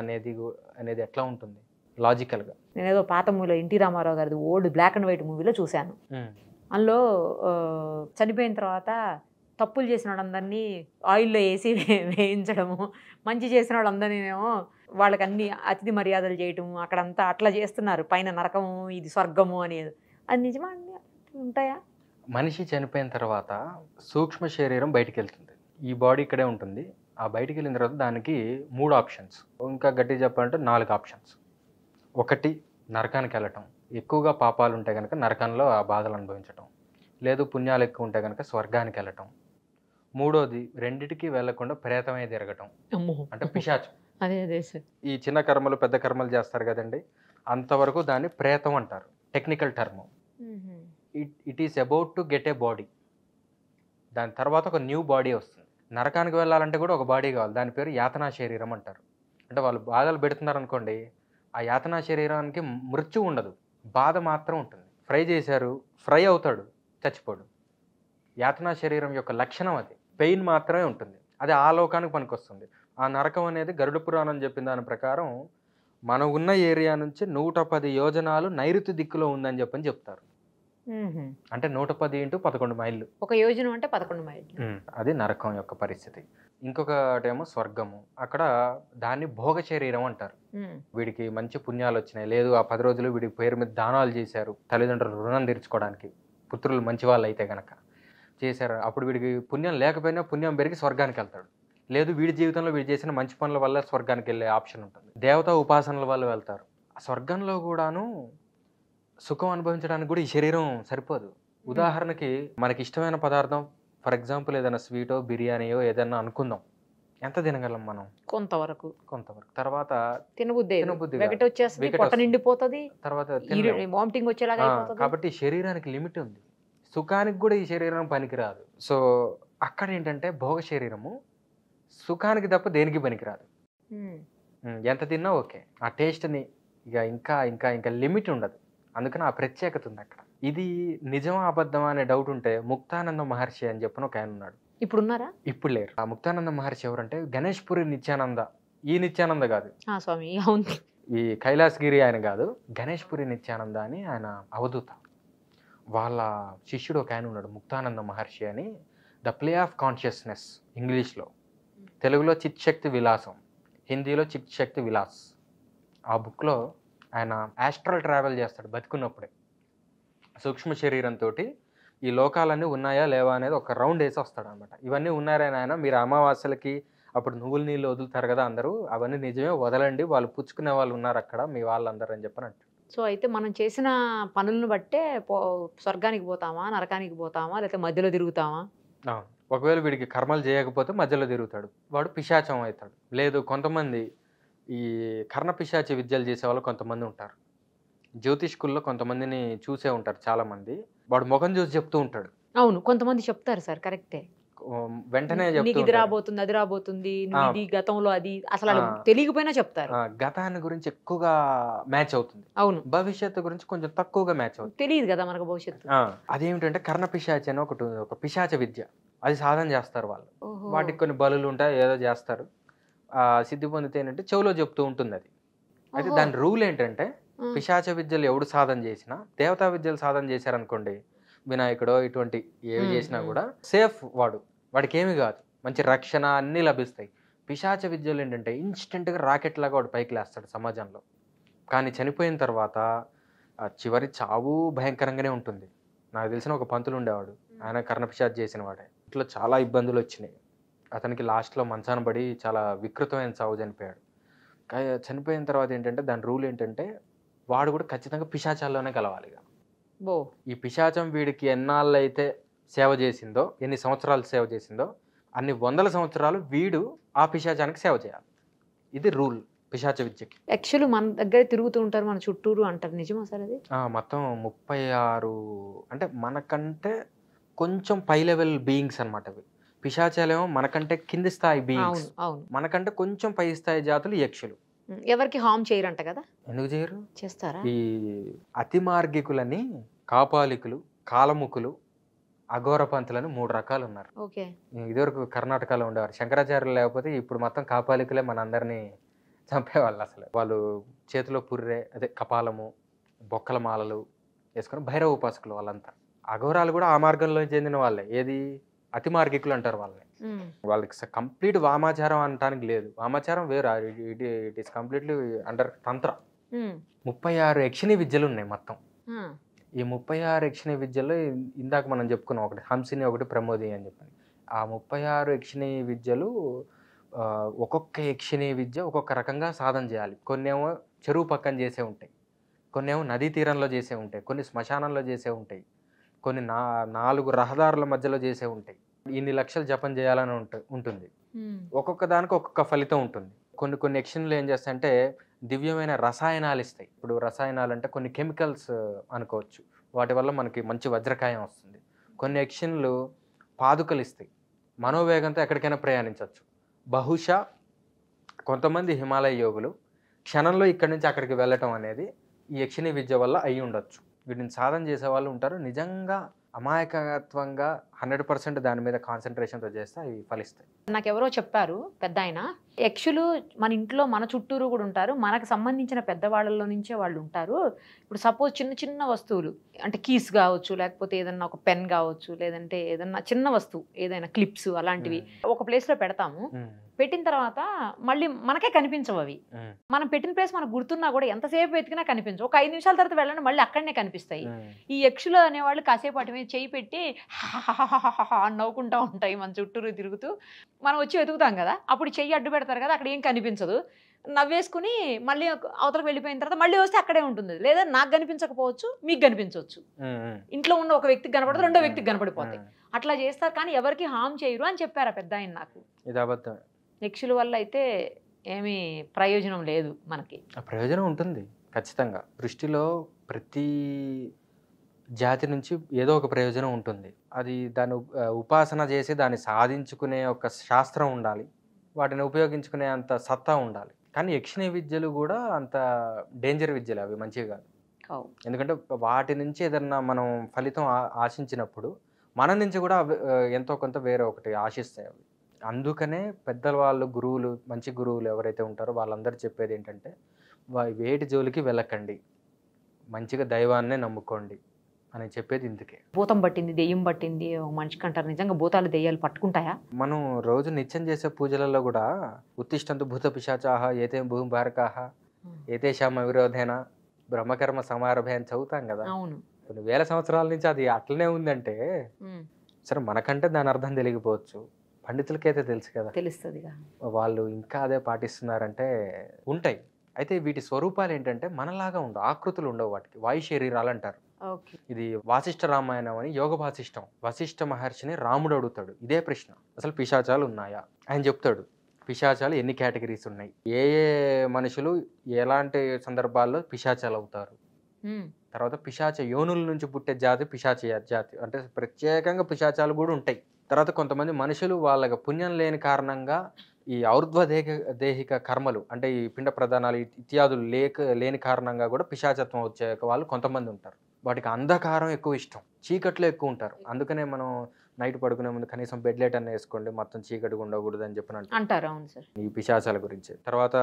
B: అనేది ఎట్లా ఉంటుంది లాజికల్గా?
A: నేను ఏదో పాత మూవీలో ఎన్టీ రామారావు గారిది ఓల్డ్ బ్లాక్ అండ్ వైట్ మూవీలో చూశాను. అందులో చనిపోయిన తర్వాత తప్పులు చేసిన వాళ్ళందరినీ ఆయిల్లో వేసి వేయించడము, మంచి చేసిన వాళ్ళందరినేమో వాళ్ళకి అన్ని అతిథి మర్యాదలు చేయటము, అక్కడంతా అట్లా చేస్తున్నారు, పైన నరకము ఇది స్వర్గము అనేది. అది నిజమా అండి? ఉంటాయా?
B: మనిషి చనిపోయిన తర్వాత సూక్ష్మ శరీరం బయటికి వెళ్తుంది, ఈ బాడీ ఇక్కడే ఉంటుంది. ఆ బయటికి వెళ్ళిన తర్వాత దానికి 3 ఆప్షన్స్, ఇంకా గట్టిగా చెప్పాలంటే 4 ఆప్షన్స్. ఒకటి నరకానికి వెళ్ళటం, ఎక్కువగా పాపాలు ఉంటే కనుక నరకంలో ఆ బాధలు అనుభవించటం, లేదు పుణ్యాలు ఎక్కువ ఉంటే కనుక స్వర్గానికి వెళ్ళటం. మూడోది రెండిటికి వెళ్లకుండా ప్రేతమే తిరగటం, అంటే పిశాచం.
A: అదే అదే సార్.
B: ఈ చిన్న కర్మలు పెద్ద కర్మలు చేస్తారు కదండి, అంతవరకు దాన్ని ప్రేతం అంటారు, technical term. It is about to get a body. దాని తర్వాత ఒక న్యూ బాడీ వస్తుంది. నరకానికి వెళ్ళాలంటే కూడా ఒక బాడీ కావాలి, దాని పేరు యాతనా శరీరం అంటారు. అంటే వాళ్ళు బాధలు పెడుతున్నారు అనుకోండి, ఆ యాతనా శరీరానికి మృత్యు ఉండదు, బాధ మాత్రం ఉంటుంది. ఫ్రై చేశారు, ఫ్రై అవుతాడు, చచ్చిపోడు. యాతనా శరీరం యొక్క లక్షణం అది, పెయిన్ మాత్రమే ఉంటుంది. అది ఆ లోకానికి పనికొస్తుంది. ఆ నరకం అనేది గరుడ పురాణం చెప్పిన దాని ప్రకారం మనం ఉన్న ఏరియా నుంచి 110 యోజనాలు నైరుతి దిక్కులో ఉందని చెప్తారు. అంటే 110 × 11 మైళ్ళు.
A: ఒక యోజనం అంటే 11 మైళ్ళు.
B: అది నరకం యొక్క పరిస్థితి. ఇంకొకటేమో స్వర్గము. అక్కడ దాన్ని భోగ శరీరం అంటారు. వీడికి మంచి పుణ్యాలు వచ్చినాయి, లేదు ఆ 10 రోజులు వీడి పేరు మీద దానాలు చేశారు, తల్లిదండ్రులు రుణం తీర్చుకోవడానికి, పుత్రులు మంచి వాళ్ళు అయితే గనక చేశారు. అప్పుడు వీడికి పుణ్యం లేకపోయినా పుణ్యం పెరిగి స్వర్గానికి వెళ్తాడు. లేదు వీడి జీవితంలో వీడు చేసిన మంచి పనుల వల్ల స్వర్గానికి వెళ్ళే ఆప్షన్ ఉంటుంది. దేవతా ఉపాసనల వల్ల వెళ్తారు. ఆ స్వర్గంలో కూడాను సుఖం అనుభవించడానికి కూడా ఈ శరీరం సరిపోదు. ఉదాహరణకి మనకి ఇష్టమైన పదార్థం, ఫర్ ఎగ్జాంపుల్ ఏదైనా స్వీటో బిర్యానీయో ఏదైనా అనుకుందాం, ఎంత తినగలం మనం?
A: కొంతవరకు.
B: తర్వాత
A: తినబుద్ధి
B: వెగట్
A: వచ్చేస్తుంది, పొట్ట నిండిపోతుంది,
B: తర్వాత
A: వామిటింగ్ వచ్చేలాగా అయిపోతుంది.
B: కాబట్టి శరీరానికి లిమిట్ ఉంది. సుఖానికి కూడా ఈ శరీరం పనికిరాదు. సో అక్కడ ఏంటంటే భోగ శరీరము సుఖానికి తప్ప దేనికి పనికిరాదు. ఎంత తిన్నా ఓకే, ఆ టేస్ట్ని ఇక ఇంకా ఇంకా ఇంకా లిమిట్ ఉండదు. అందుకని ఆ ప్రత్యేకత ఉంది అక్కడ. ఇది నిజమా అబద్ధమా అనే డౌట్ ఉంటే ముక్తానంద మహర్షి అని చెప్పిన ఒక ఆయన ఉన్నాడు.
A: ఇప్పుడు ఉన్నారా?
B: ఇప్పుడు లేరు. ఆ ముక్తానంద మహర్షి ఎవరంటే గణేష్పురి నిత్యానంద. ఈ నిత్యానంద కాదు
A: స్వామి, అవును,
B: ఈ కైలాసగిరి ఆయన కాదు, గణేష్పురి నిత్యానంద అని ఆయన అవధూత. వాళ్ళ శిష్యుడు ఒక ఆయన ఉన్నాడు, ముక్తానంద మహర్షి అని. ద ప్లే ఆఫ్ కాన్షియస్నెస్ ఇంగ్లీష్లో, తెలుగులో చిత్శక్తి విలాసం, హిందీలో చిత్శక్తి విలాస్. ఆ బుక్లో ఆయన ఆస్ట్రల్ ట్రావెల్ చేస్తాడు బతుకున్నప్పుడే. సూక్ష్మ శరీరంతో ఈ లోకాలన్నీ ఉన్నాయా లేవా అనేది ఒక రౌండ్ వేసి వస్తాడు అనమాట. ఇవన్నీ ఉన్నారని ఆయన, మీరు అమావాస్యలకి అప్పుడు నువ్వుల నీళ్ళు వదులుతారు కదా అందరూ, అవన్నీ నిజమే, వదలండి, వాళ్ళు పుచ్చుకునే వాళ్ళు ఉన్నారు అక్కడ, మీ వాళ్ళందరూ అని చెప్పినట్టు.
A: సో అయితే మనం చేసిన పనులను బట్టే స్వర్గానికి పోతామా, నరకానికి పోతామా, లేకపోతే మధ్యలో తిరుగుతామా?
B: ఒకవేళ వీడికి కర్మలు చేయకపోతే మధ్యలో తిరుగుతాడు, వాడు పిశాచం అవుతాడు. లేదు కొంతమంది ఈ కర్ణ పిశాచి విద్యలు చేసే వాళ్ళు కొంతమంది ఉంటారు. జ్యోతిష్కుల్లో కొంతమందిని చూసే ఉంటారు చాలామంది. వాడు ముఖం చూసి చెప్తూ ఉంటాడు.
A: అవును, కొంతమంది చెప్తారు సార్, కరెక్టే.
B: వెంటనే
A: నీకు ఇది రాబోతుంది, అది రాబోతుంది, ఇది గతంలో, అది అసలు తెలియకపోయినా చెప్తారు.
B: గతాన్ని గురించి ఎక్కువగా మ్యాచ్ అవుతుంది.
A: అవును,
B: భవిష్యత్తు గురించి కొంచెం తక్కువగా మ్యాచ్ అవుతుంది.
A: తెలియదు కదా మనకు భవిష్యత్తు.
B: అదేమిటంటే కర్ణ పిశాచి అని ఒక పిశాచ విద్య, అది సాధన చేస్తారు వాళ్ళు. వాటికి కొన్ని బలులు ఉంటాయి, ఏదో చేస్తారు. సిద్ధి పొందితే ఏంటంటే చెవులో చెప్తూ ఉంటుంది అది. అయితే దాని రూల్ ఏంటంటే, పిశాచ విద్యలు ఎవడు సాధన చేసినా, దేవతా విద్యలు సాధన చేశారనుకోండి, వినాయకుడో ఇటువంటి ఏవి చేసినా కూడా సేఫ్, వాడికి ఏమి కాదు, మంచి రక్షణ అన్నీ లభిస్తాయి. పిశాచ విద్యలు ఏంటంటే ఇన్స్టెంట్గా రాకెట్ లాగా వాడు పైకి లేస్తాడు సమాజంలో. కానీ చనిపోయిన తర్వాత చివరి చావు భయంకరంగానే ఉంటుంది. నాకు తెలిసిన ఒక పంతులు ఉండేవాడు, ఆయన కర్ణపిశాచ్ చేసిన వాడే. ఇట్లా చాలా ఇబ్బందులు వచ్చినాయి అతనికి. లాస్ట్లో మంచాన పడి చాలా వికృతమైన చావు చనిపోయాడు. చనిపోయిన తర్వాత ఏంటంటే దాని రూల్ ఏంటంటే, వాడు కూడా ఖచ్చితంగా పిశాచాల్లోనే కలవాలి. ఈ పిశాచం వీడికి ఎన్నాళ్ళు అయితే సేవ చేసిందో, ఎన్ని సంవత్సరాలు సేవ చేసిందో, అన్ని 100 సంవత్సరాలు వీడు ఆ పిశాచానికి సేవ చేయాలి. ఇది రూల్ పిశాచ విద్యకి.
A: యాక్చువల్లీ మన దగ్గర తిరుగుతూ ఉంటారు, మన చుట్టూరు అంటారు, నిజమా సార్ అది?
B: మొత్తం 36 అంటే మనకంటే కొంచెం పై లెవెల్ బీయింగ్స్ అనమాట అవి. పిశాచాలేమో మనకంటే కింది స్థాయి బీయింగ్స్, మనకంటే కొంచెం పై స్థాయి జాతులు యక్షులు.
A: ఎవరికి హార్మ్ చేయరంట కదా?
B: ఎందుకు చేయరు?
A: చేస్తారా?
B: ఈ అతి మార్గికులని, కాపాలికులు, కాలముకులు, అఘోర పంతులని 3 రకాలు ఉన్నారు. ఇదివరకు కర్ణాటకలో ఉండేవారు. శంకరాచార్యులు లేకపోతే ఇప్పుడు మొత్తం కాపాలికులే మన అందరినీ చంపేవాళ్ళు. అసలు వాళ్ళు చేతిలో పుర్రె, అదే కపాలము, బొక్కల మాలలు వేసుకొని భైరవ ఉపాసకులు వాళ్ళంతా. అఘోరాలు కూడా ఆ మార్గంలో చెందిన వాళ్ళే. ఏది అతి మార్గికులు అంటారు వాళ్ళని. వాళ్ళకి కంప్లీట్ వామాచారం అనటానికి లేదు, వామాచారం వేరు, ఇట్ ఈస్ కంప్లీట్లీ అండర్ తంత్ర. 36 యక్షిణీ విద్యలు ఉన్నాయి మొత్తం. ఈ 36 యక్షిణీ విద్యల్లో ఇందాక మనం చెప్పుకున్నాం, ఒకటి హంసిని, ఒకటి ప్రమోది అని చెప్పి. ఆ 36 యక్షిణీ విద్యలు ఒక్కొక్క యక్షిణీ విద్య ఒక్కొక్క రకంగా సాధన చేయాలి. కొన్నేమో చెరువు పక్కన చేసే ఉంటాయి, కొన్నేమో నదీ తీరంలో చేసే ఉంటాయి, కొన్ని శ్మశానంలో చేసే ఉంటాయి, కొన్ని 4 రహదారుల మధ్యలో చేసే ఉంటాయి. ఇన్ని లక్షలు జపం చేయాలని ఉంటుంది. ఒక్కొక్క దానికి ఒక్కొక్క ఫలితం ఉంటుంది. కొన్ని కొన్ని యక్షిణులు ఏం చేస్తాయంటే దివ్యమైన రసాయనాలు ఇస్తాయి. ఇప్పుడు రసాయనాలు అంటే కొన్ని కెమికల్స్ అనుకోవచ్చు. వాటి వల్ల మనకి మంచి వజ్రకాయం వస్తుంది. కొన్ని యక్షిణులు పాదుకలు ఇస్తాయి. మనోవేగంతో ఎక్కడికైనా ప్రయాణించవచ్చు. బహుశా కొంతమంది హిమాలయ యోగులు క్షణంలో ఇక్కడి నుంచి అక్కడికి వెళ్ళటం అనేది ఈ యక్షిణీ విద్య వల్ల అయి ఉండొచ్చు. వీటిని సాధన చేసే వాళ్ళు ఉంటారు. నిజంగా అమాయకత్వంగా 100% దాని మీద కాన్సన్ట్రేషన్తో చేస్తే అవి ఫలిస్తాయి.
A: నాకెవరో చెప్పారు పెద్ద ఆయన, యక్షులు మన ఇంట్లో మన చుట్టూరు కూడా ఉంటారు, మనకు సంబంధించిన పెద్దవాళ్ళలో నుంచే వాళ్ళు ఉంటారు. ఇప్పుడు సపోజ్ చిన్న చిన్న వస్తువులు అంటే కీస్ కావచ్చు, లేకపోతే ఏదన్నా ఒక పెన్ కావచ్చు, లేదంటే ఏదన్నా చిన్న వస్తువు ఏదైనా క్లిప్స్ అలాంటివి ఒక ప్లేస్లో పెడతాము. పెట్టిన తర్వాత మళ్ళీ మనకే కనిపించవు అవి. మనం పెట్టిన ప్లేస్ మనకు గుర్తున్నా కూడా ఎంతసేపు వెతికినా కనిపించవు. ఒక 5 నిమిషాల తర్వాత వెళ్ళండి మళ్ళీ అక్కడనే కనిపిస్తాయి. ఈ యక్షులు అనేవాళ్ళు కాసేపు అటు మీద చేయి పెట్టి అని నవ్వుకుంటూ ఉంటాయి మన చుట్టూరు తిరుగుతూ. మనం వచ్చి వెతుకుతాం కదా, అప్పుడు చెయ్యి అడ్డు పెడతారు కదా, అక్కడ ఏం కనిపించదు. నవ్వేసుకుని మళ్ళీ అవతలకు వెళ్ళిపోయిన తర్వాత మళ్ళీ వస్తే అక్కడే ఉంటుంది. లేదా నాకు కనిపించకపోవచ్చు, మీకు కనిపించవచ్చు. ఇంట్లో ఉన్న ఒక వ్యక్తికి కనపడదు, రెండో వ్యక్తికి కనపడిపోతాయి. అట్లా చేస్తారు కానీ ఎవరికి హామ్ చేయరు అని చెప్పారు ఆ పెద్ద ఆయన నాకు.
B: ఇది అబద్ధం.
A: యక్షుల వల్ల అయితే ఏమీ ప్రయోజనం లేదు మనకి.
B: ప్రయోజనం ఉంటుంది ఖచ్చితంగా. దృష్టిలో ప్రతి జాతి నుంచి ఏదో ఒక ప్రయోజనం ఉంటుంది. అది దాన్ని ఉపాసన చేసి దాన్ని సాధించుకునే ఒక శాస్త్రం ఉండాలి, వాటిని ఉపయోగించుకునే అంత సత్తా ఉండాలి. కానీ యక్షిణీ విద్యలు కూడా అంత డేంజర్ విద్యలు, అవి మంచివి కాదు. ఎందుకంటే వాటి నుంచి ఏదన్నా మనం ఫలితం ఆశించినప్పుడు మన నుంచి కూడా ఎంతో కొంత వేరే ఒకటి ఆశిస్తాయి అవి. అందుకనే పెద్దవాళ్ళు, గురువులు, మంచి గురువులు ఎవరైతే ఉంటారో వాళ్ళందరూ చెప్పేది ఏంటంటే వేటి జోలికి వెళ్ళకండి, మంచిగా దైవాన్నే నమ్ముకోండి అని చెప్పేది ఇందుకే.
A: భూతం పట్టింది, దెయ్యం పట్టింది మనిషికి అంటారు. నిజంగా భూతాలు దెయ్యాలు పట్టుకుంటాయా?
B: మనం రోజు నిత్యం చేసే పూజలలో కూడా ఉత్తిష్టంతు భూత పిశాచాహ ఏతే భూమి భారకాహ ఏతేషామ విరోధేన బ్రహ్మకర్మ సమారభే అని చదువుతాం కదా.
A: అవును.
B: కొన్ని వేల సంవత్సరాల నుంచి అది అట్లనే ఉందంటే సరే మనకంటే దాని అర్థం తెలియకపోవచ్చు, పండితులకైతే తెలుసు కదా,
A: తెలుస్తుంది.
B: వాళ్ళు ఇంకా అదే పాటిస్తున్నారంటే ఉంటాయి. అయితే వీటి స్వరూపాలు ఏంటంటే మనలాగా ఉండవు, ఆకృతులు ఉండవు వాటికి, వాయు శరీరాలు అంటారు. ఇది వాసిష్ఠ రామాయణం అని యోగ వాసిష్టం. వశిష్ఠ మహర్షిని రాముడు అడుగుతాడు ఇదే ప్రశ్న, అసలు పిశాచాలు ఉన్నాయా? ఆయన చెప్తాడు పిశాచాలు ఎన్ని కేటగిరీస్ ఉన్నాయి, ఏ ఏ మనుషులు ఎలాంటి సందర్భాల్లో పిశాచాలు అవుతారు, తర్వాత పిశాచ యోనుల నుంచి పుట్టే జాతి పిశాచ జాతి, అంటే ప్రత్యేకంగా పిశాచాలు కూడా ఉంటాయి. తర్వాత కొంతమంది మనుషులు వాళ్ళకి పుణ్యం లేని కారణంగా ఈ దేహిక కర్మలు అంటే ఈ పిండ ప్రధానాలు ఇత్యాదులు లేని కారణంగా కూడా పిశాచత్వం వచ్చే వాళ్ళు కొంతమంది ఉంటారు. వాటికి అంధకారం ఎక్కువ ఇష్టం, చీకట్లో ఎక్కువ ఉంటారు. అందుకనే మనం నైట్ పడుకునే ముందు కనీసం బెడ్ లైట్ అన్న వేసుకోండి, మొత్తం చీకటిగా ఉండకూడదు అని చెప్పిన
A: అంటారు. అవును సార్.
B: ఈ పిశాచాల గురించి. తర్వాత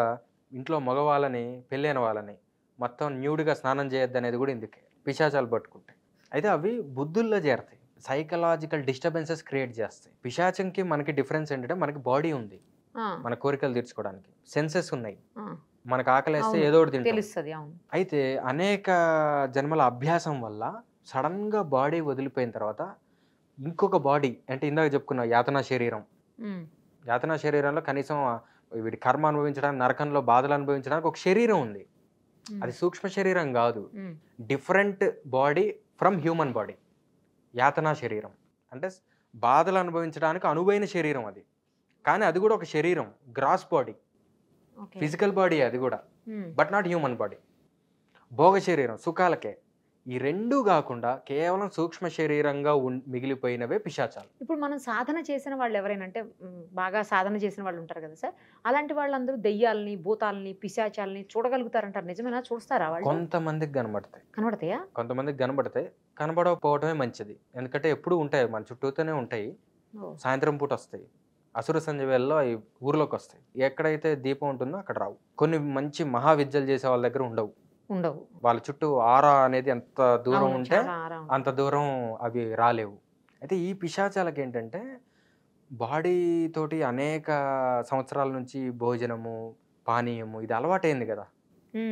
B: ఇంట్లో మగవాళ్ళని, పెళ్ళైన వాళ్ళని మొత్తం న్యూడ్గా స్నానం చేయొద్దు అనేది కూడా ఇందుకే, పిశాచాలు పట్టుకుంటాయి. అయితే అవి బుద్ధుల్లో చేరతాయి, సైకలాజికల్ డిస్టర్బెన్సెస్ క్రియేట్ చేస్తాయి. పిశాచంకి మనకి డిఫరెన్స్ ఏంటంటే మనకి బాడీ ఉంది, మన కోరికలు తీర్చుకోవడానికి సెన్సెస్ ఉన్నాయి, మనకు ఆకలిస్తే ఏదో ఒకటి తింటాం. అయితే అనేక జన్మల అభ్యాసం వల్ల సడన్ గా బాడీ వదిలిపోయిన తర్వాత ఇంకొక బాడీ, అంటే ఇందాక చెప్పుకున్న యాతనా శరీరం, యాతనా శరీరంలో కనీసం వీడి కర్మ అనుభవించడానికి, నరకంలో బాధలు అనుభవించడానికి ఒక శరీరం ఉంది. అది సూక్ష్మ శరీరం కాదు, different body from human body. యాతనా శరీరం అంటే బాధలు అనుభవించడానికి అనువైన శరీరం అది, కానీ అది కూడా ఒక శరీరం, గ్రాస్ బాడీ, ఫిజికల్ బాడీ అది కూడా, బట్ నాట్ హ్యూమన్ బాడీ. భోగ శరీరం సుఖాలకే. ఈ రెండూ కాకుండా కేవలం సూక్ష్మ శరీరంగా మిగిలిపోయినవే పిశాచాలు.
A: ఇప్పుడు మనం సాధన చేసిన వాళ్ళు ఎవరైనా, అంటే బాగా సాధన చేసిన వాళ్ళు ఉంటారు కదా సార్, అలాంటి వాళ్ళందరూ దెయ్యాలని, భూతాలని, పిశాచాలని చూడగలుగుతారంటారు. నిజమేనా? చూస్తారా వాళ్ళు?
B: కొంతమందికి కనబడతాయి.
A: కనబడతాయా?
B: కొంతమందికి కనబడతాయి. కనబడకపోవడమే మంచిది, ఎందుకంటే ఎప్పుడు ఉంటాయి, మన చుట్టూతోనే ఉంటాయి. సాయంత్రం పూట వస్తాయి, అసుర సంధ్య వేళలో అవి ఊర్లోకి వస్తాయి. ఎక్కడైతే దీపం ఉంటుందో అక్కడ రావు. కొన్ని మంచి మహావిద్యలు చేసే వాళ్ళ దగ్గర ఉండవు. వాళ్ళ చుట్టూ ఆరా అనేది ఎంత దూరం ఉంటే అంత దూరం అవి రాలేవు. అయితే ఈ పిశాచాలకి ఏంటంటే బాడీ తోటి అనేక సంవత్సరాల నుంచి భోజనము, పానీయము ఇది అలవాటైంది కదా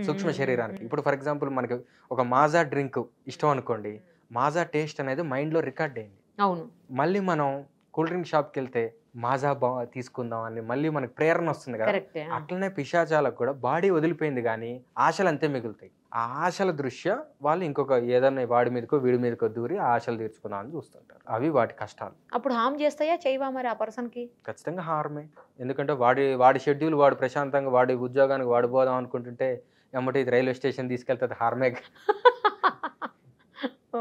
B: సూక్ష్మ శరీరానికి. ఇప్పుడు ఫర్ ఎగ్జాంపుల్ మనకి ఒక మాజా డ్రింక్ ఇష్టం అనుకోండి, మాజా టేస్ట్ అనేది మైండ్లో రికార్డ్ అయింది.
A: అవును.
B: మళ్ళీ మనం కూల్ డ్రింక్ షాప్కి వెళ్తే మాజా తీసుకుందాం అని మళ్ళీ మనకి ప్రేరణ వస్తుంది కదా.
A: కరెక్టే.
B: అట్లనే పిశాచాలకు కూడా బాడీ వదిలిపోయింది కానీ ఆశలు అంతే మిగులుతాయి. ఆ ఆశల దృష్ట్యా వాళ్ళు ఇంకొక ఏదన్నా వాడి మీదకో వీడి మీదకో దూరి ఆ ఆశలు తీర్చుకుందాం అని చూస్తుంటారు. అవి వాటి కష్టాలు.
A: అప్పుడు హామ్ చేస్తాయా చేయవా మరి ఆ పర్సన్కి?
B: ఖచ్చితంగా హారమే. ఎందుకంటే వాడి షెడ్యూల్ వాడు ప్రశాంతంగా వాడి ఉద్యోగానికి వాడు పోదాం అనుకుంటుంటే ఎమ్మటి రైల్వే స్టేషన్ తీసుకెళ్తే హారమే.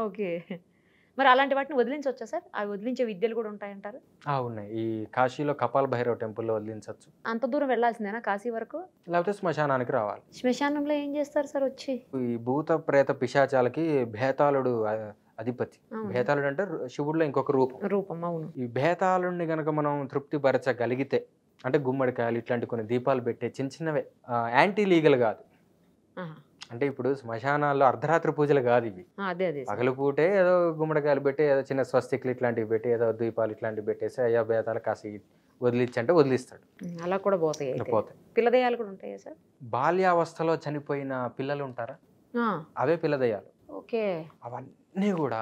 A: ఓకే. మరి అలాంటి వాటిని వదిలించవచ్చా సార్? అవి వదిలించే విద్యలు కూడా ఉంటాయంటారు?
B: ఉన్నాయి. ఈ కాశీలో కపాల భైరవ టెంపుల్లో వదిలించవచ్చు.
A: అంత దూరం వెళ్ళాల్సిందేనా కాశీ వరకు?
B: లేకపోతే శ్మశానానికి రావాలి.
A: శ్మశానంలో ఏం చేస్తారు సార్ వచ్చి?
B: ఈ భూత ప్రేత పిశాచాలకి భేతాళుడు అధిపతి. భేతాళుడు అంటే శివుడిలో ఇంకొక రూపం.
A: అవును.
B: ఈ భేతాళుడిని గనక మనం తృప్తి పరచగలిగితే, అంటే గుమ్మడికాయలు ఇట్లాంటి కొన్ని దీపాలు పెట్టే చిన్న చిన్నవే, యాంటీ లీగల్ కాదు. అంటే ఇప్పుడు శ్మశానాల్లో అర్ధరాత్రి పూజలు కాదు ఇవి. పగలు పూటే ఏదో గుమ్మడికాయలు పెట్టి ఏదో చిన్న స్వస్తికులు ఇట్లాంటివి పెట్టి ఏదో దీపాలు ఇట్లాంటివి పెట్టేసి అయ్యా భేతాలు కాసి వదిలించంటే వదిలిస్తాడు.
A: అలా కూడా పోతాయి. పిల్లదయాలు కూడా ఉంటాయా సార్?
B: బాల్యావస్థలో చనిపోయిన పిల్లలు ఉంటారా, అవే పిల్లదయాలు.
A: ఓకే.
B: అవన్నీ కూడా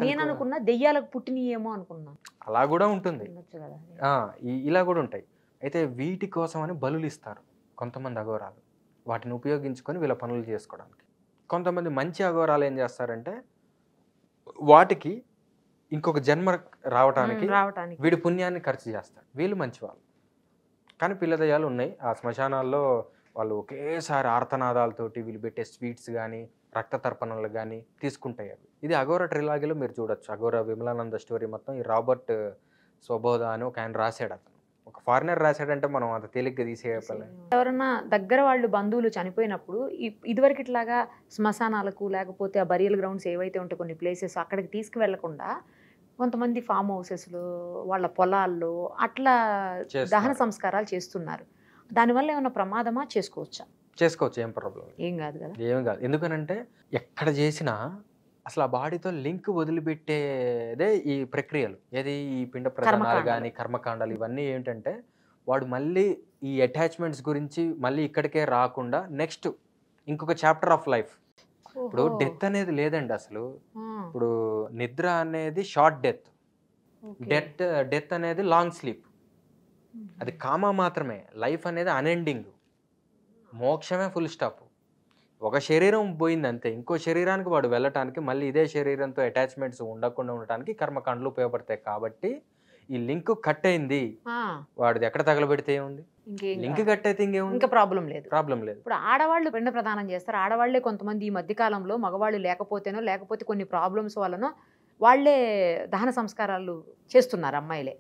A: నేను అనుకున్నా దెయ్యాలకు పుట్టినయేమో అనుకున్నా.
B: అలా కూడా ఉంటుంది. ఇలా కూడా ఉంటాయి. అయితే వీటి కోసం అని బలులు ఇస్తారు కొంతమంది అఘోరాలు. వాటిని ఉపయోగించుకొని వీళ్ళ పనులు చేసుకోవడానికి. కొంతమంది మంచి అఘోరాలు ఏం చేస్తారంటే వాటికి ఇంకొక జన్మ రావటానికి వీడి పుణ్యాన్ని ఖర్చు చేస్తారు. వీళ్ళు మంచివాళ్ళు. కానీ పిల్లదయ్యాలు ఉన్నాయి ఆ శ్మశానాల్లో. వాళ్ళు ఒకేసారి ఆర్తనాదాలతోటి వీళ్ళు పెట్టే స్వీట్స్ కానీ రక్త తర్పణలు కానీ తీసుకుంటాయి. అవి ఇది అఘోర ట్రిలాగీలో మీరు చూడొచ్చు. అఘోర విమలానంద స్టోరీ మొత్తం ఈ రాబర్ట్ స్వబోధ అని ఒక ఆయన రాశాడు. అతను ఒక ఫారినర్ రాశాడంటే మనం అంత తేలిగ్గా తీసేయాలి.
A: ఎవరన్నా దగ్గర వాళ్ళు బంధువులు చనిపోయినప్పుడు ఇదివరకు ఇట్లాగా శ్మశానాలకు లేకపోతే ఆ బరియల్ గ్రౌండ్స్ ఏవైతే ఉంటాయి కొన్ని ప్లేసెస్ అక్కడికి తీసుకువెళ్లకుండా కొంతమంది ఫామ్ హౌసెస్లో వాళ్ళ పొలాల్లో అట్లా దహన సంస్కారాలు చేస్తున్నారు. దానివల్ల ఏమైనా ప్రమాదమా? చేసుకోవచ్చు.
B: ఏం ప్రాబ్లం
A: ఏం కాదు కదా.
B: ఏం కాదు. ఎందుకనంటే ఎక్కడ చేసినా అసలు ఆ బాడీతో లింక్ వదిలిపెట్టేదే ఈ ప్రక్రియలు. ఏది ఈ పిండ ప్రధానాలు కానీ కర్మకాండాలు ఇవన్నీ ఏంటంటే వాడు మళ్ళీ ఈ అటాచ్మెంట్స్ గురించి మళ్ళీ ఇక్కడికే రాకుండా నెక్స్ట్ ఇంకొక చాప్టర్ ఆఫ్ లైఫ్. ఇప్పుడు డెత్ అనేది లేదండి అసలు. ఇప్పుడు నిద్ర అనేది షార్ట్ డెత్, డెత్ అనేది లాంగ్ స్లీప్. అది కామా మాత్రమే. లైఫ్ అనేది అన్ఎండింగ్. మోక్షమే ఫుల్ స్టాప్. ఒక శరీరం పోయింది అంతే. ఇంకో శరీరానికి వాడు వెళ్ళటానికి మళ్ళీ ఇదే శరీరంతో అటాచ్మెంట్స్ ఉండకుండా ఉండటానికి కర్మకాండలు ఉపయోగపడతాయి. కాబట్టి ఈ లింక్ కట్ అయింది, వాడిది ఎక్కడ తగలబెడితే ఏముంది, లింక్ కట్ అయితే ఇంకా ప్రాబ్లం లేదు.
A: ఇప్పుడు ఆడవాళ్ళు పిండ ప్రదానం చేస్తారు. ఆడవాళ్లే కొంతమంది ఈ మధ్య కాలంలో మగవాళ్ళు లేకపోతే కొన్ని ప్రాబ్లమ్స్ వలన వాళ్లే దహన సంస్కారాలు చేస్తున్నారు. అమ్మాయిలే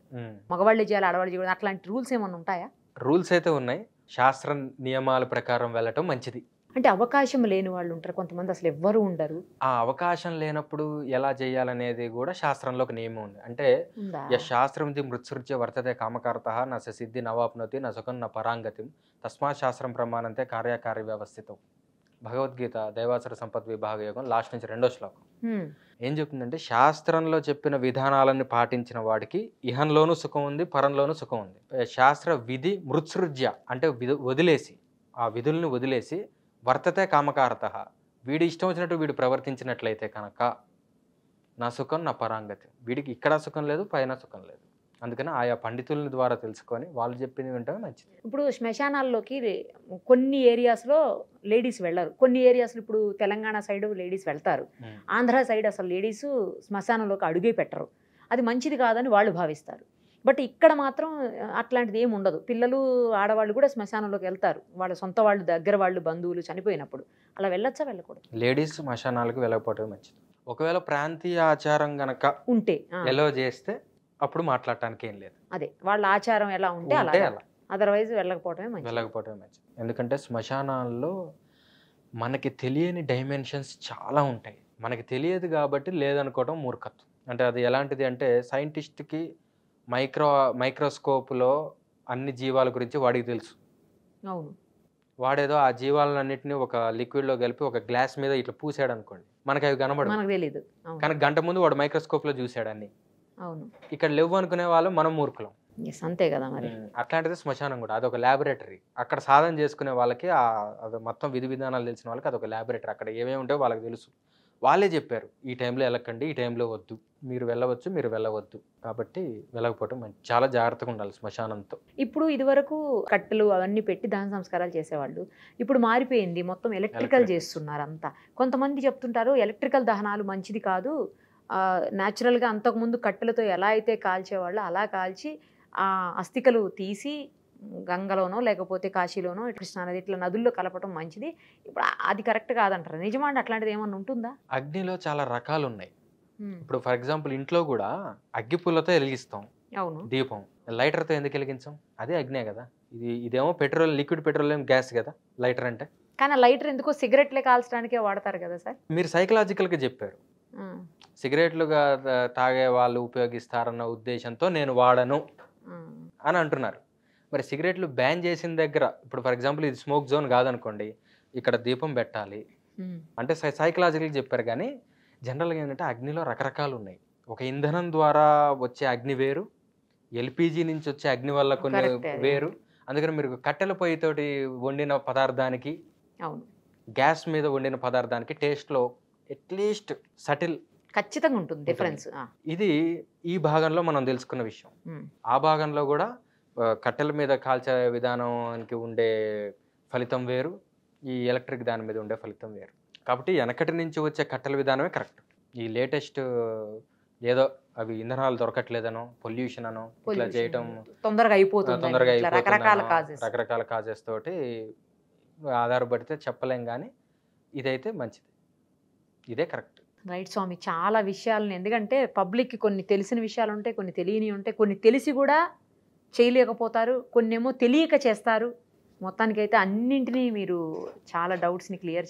A: మగవాళ్ళే చేయాలి, ఆడవాళ్ళు చేయాలి. అట్లాంటి రూల్స్ ఏమైనా ఉంటాయా?
B: రూల్స్ అయితే ఉన్నాయి. శాస్త్ర నియమాల ప్రకారం వెళ్ళటం మంచిది.
A: అంటే అవకాశం లేని వాళ్ళు ఉంటారు కొంతమంది, అసలు ఎవ్వరు ఉండరు.
B: ఆ అవకాశం లేనప్పుడు ఎలా చేయాలనేది కూడా శాస్త్రంలో ఒక నియమం ఉంది. అంటే శాస్త్రం మృత్సృజ్య వర్తతే కామకారత నా సిద్ధి నవాప్నోతి నా సుఖం నా పరాంగతి తస్మాత్ శాస్త్రం ప్రమాణంతే కార్యకార్య వ్యవస్థితం. భగవద్గీత దైవాసుర సంపత్ విభాగ యోగం లాస్ట్ నుంచి 2వ శ్లోకం ఏం చెప్తుందంటే శాస్త్రంలో చెప్పిన విధానాలను పాటించిన వాడికి ఇహంలోనూ సుఖం ఉంది, పరంలోనూ సుఖం ఉంది. శాస్త్ర విధి మృత్సృజ్య అంటే వదిలేసి, ఆ విధుల్ని వదిలేసి వర్తతే కామకారత వీడి ఇష్టం వచ్చినట్టు వీడు ప్రవర్తించినట్లయితే కనుక నా సుఖం నా పరాంగతి. వీడికి ఇక్కడ సుఖం లేదు, పైన సుఖం లేదు. అందుకని ఆయా పండితుల ద్వారా తెలుసుకొని వాళ్ళు చెప్పింది వింటే మంచిది.
A: ఇప్పుడు శ్మశానాల్లోకి కొన్ని ఏరియాస్లో లేడీస్ వెళ్ళరు, కొన్ని ఏరియాస్లో ఇప్పుడు తెలంగాణ సైడ్ లేడీస్ వెళ్తారు, ఆంధ్ర సైడ్ అసలు లేడీస్ శ్మశానంలోకి అడుగే పెట్టరు. అది మంచిది కాదని వాళ్ళు భావిస్తారు. బట్ ఇక్కడ మాత్రం అట్లాంటిది ఏమి ఉండదు. పిల్లలు ఆడవాళ్ళు కూడా శ్మశానంలోకి వెళ్తారు, వాళ్ళ సొంత వాళ్ళు దగ్గర వాళ్ళు బంధువులు చనిపోయినప్పుడు. అలా వెళ్ళొచ్చా వెళ్ళకూడదు?
B: లేడీస్ శ్మశానాలకు వెళ్ళకపోవడం మంచిది. ఒకవేళ ప్రాంతీయ ఆచారం గనక ఉంటే ఎలా చేస్తే అప్పుడు మాట్లాడటానికి ఏం లేదు.
A: అదే వాళ్ళ ఆచారం ఎలా ఉంటే అలా, అదర్వైజ్ వెళ్ళకపోవడమే మంచిది.
B: ఎందుకంటే శ్మశానాల్లో మనకి తెలియని డైమెన్షన్స్ చాలా ఉంటాయి. మనకి తెలియదు కాబట్టి లేదనుకోవడం మూర్ఖత్వం. అంటే అది ఎలాంటిది అంటే సైంటిస్ట్కి మైక్రోస్కోప్లో అన్ని జీవాల గురించి వాడికి తెలుసు.
A: అవును.
B: వాడేదో ఆ జీవాలన్నింటినీ ఒక లిక్విడ్లో కలిపి ఒక గ్లాస్ మీద ఇట్లా పూసాడు అనుకోండి, మనకి అవి కనబడదు. కానీ గంట ముందు వాడు మైక్రోస్కోప్లో చూసాడు అన్ని.
A: అవును.
B: ఇక్కడ లేవు అనుకునే వాళ్ళు మనం మూర్ఖులం.
A: అంతే కదా మరి.
B: అట్లాంటిది శ్మశానం కూడా అదొక ల్యాబొరేటరీ. అక్కడ సాధన చేసుకునే వాళ్ళకి అది మొత్తం విధి విధానాలు తెలిసిన వాళ్ళకి అదొక ల్యాబొరేటరీ. అక్కడ ఏమేమి ఉంటాయో వాళ్ళకి తెలుసు. వాళ్ళే చెప్పారు ఈ టైంలో వెళ్ళకండి, ఈ టైంలో వద్దు, మీరు వెళ్ళవచ్చు, మీరు వెళ్ళవద్దు, కాబట్టి వెళ్ళకపోవటం చాలా జాగ్రత్తగా ఉండాలి శ్మశానంతో.
A: ఇప్పుడు ఇదివరకు కట్టెలు అవన్నీ పెట్టి దహన సంస్కారాలు చేసేవాళ్ళు. ఇప్పుడు మారిపోయింది, మొత్తం ఎలక్ట్రికల్
B: Electrical.
A: చేస్తున్నారు అంతా. కొంతమంది చెప్తుంటారు ఎలక్ట్రికల్ దహనాలు మంచిది కాదు, న్యాచురల్గా అంతకుముందు కట్టెలతో ఎలా అయితే కాల్చేవాళ్ళు అలా కాల్చి ఆ అస్థికలు తీసి గంగలోనో లేకపోతే కాశీలోనో కృష్ణానది ఇట్లా నదుల్లో కలపటం మంచిది. ఇప్పుడు అది కరెక్ట్ కాదంటారు. నిజమా అండి? అట్లాంటిది ఏమన్నా ఉంటుందా?
B: అగ్నిలో చాలా రకాలు ఉన్నాయి. ఇప్పుడు ఫర్ ఎగ్జాంపుల్ ఇంట్లో కూడా అగ్గిపుల్లతో వెలిగిస్తాం
A: అవును.
B: దీపం, లైటర్తో ఎందుకు వెలిగించాం? అదే అగ్నే కదా. ఇదేమో పెట్రోల్, లిక్విడ్ పెట్రోలియం గ్యాస్ కదా లైటర్ అంటే.
A: కానీ లైటర్ ఎందుకో సిగరెట్లే కాల్చడానికే వాడతారు కదా సార్.
B: మీరు సైకలాజికల్గా చెప్పారు, సిగరెట్లుగా తాగే వాళ్ళు ఉపయోగిస్తారన్న ఉద్దేశంతో నేను వాడను అని అంటున్నారు. మరి సిగరెట్లు బ్యాన్ చేసిన దగ్గర ఇప్పుడు ఫర్ ఎగ్జాంపుల్ ఇది స్మోక్ జోన్ కాదనుకోండి, ఇక్కడ దీపం పెట్టాలి అంటే సైకలాజికల్గా చెప్పారు. కానీ జనరల్గా ఏంటంటే అగ్నిలో రకరకాలు ఉన్నాయి. ఒక ఇంధనం ద్వారా వచ్చే అగ్ని వేరు, ఎల్పిజి నుంచి వచ్చే అగ్ని వల్ల కొన్ని
A: Correct.
B: వేరు. అందుకని మీరు కట్టెల పొయ్యితోటి వండిన పదార్థానికి,
A: అవును,
B: గ్యాస్ మీద వండిన పదార్థానికి టేస్ట్లో అట్లీస్ట్ సటిల్
A: ఖచ్చితంగా ఉంటుంది డిఫరెన్స్.
B: ఇది ఈ భాగంలో మనం తెలుసుకున్న విషయం. ఆ భాగంలో కూడా కట్టెల మీద కాల్చే విధానానికి ఉండే ఫలితం వేరు, ఈ ఎలక్ట్రిక్ దాని మీద ఉండే ఫలితం వేరు. కాబట్టి వెనకటి నుంచి వచ్చే కట్టెల విధానమే కరెక్ట్. ఈ లేటెస్ట్ ఏదో అవి ఇంధనాలు దొరకట్లేదనో, పొల్యూషన్ అనో ఇట్లా చేయటం
A: తొందరగా అయిపోతుంది,
B: రకరకాల కాజెస్ తోటి ఆధారపడితే చెప్పలేం. కానీ ఇదైతే మంచిది, ఇదే కరెక్ట్.
A: రైట్ స్వామి. చాలా విషయాలను, ఎందుకంటే పబ్లిక్కి కొన్ని తెలిసిన విషయాలు ఉంటాయి, కొన్ని తెలియని ఉంటాయి, కొన్ని తెలిసి కూడా చేయలేకపోతారు, కొన్ని ఏమో తెలియక చేస్తారు. మొత్తానికైతే అన్నింటినీ మీరు చాలా డౌట్స్ని క్లియర్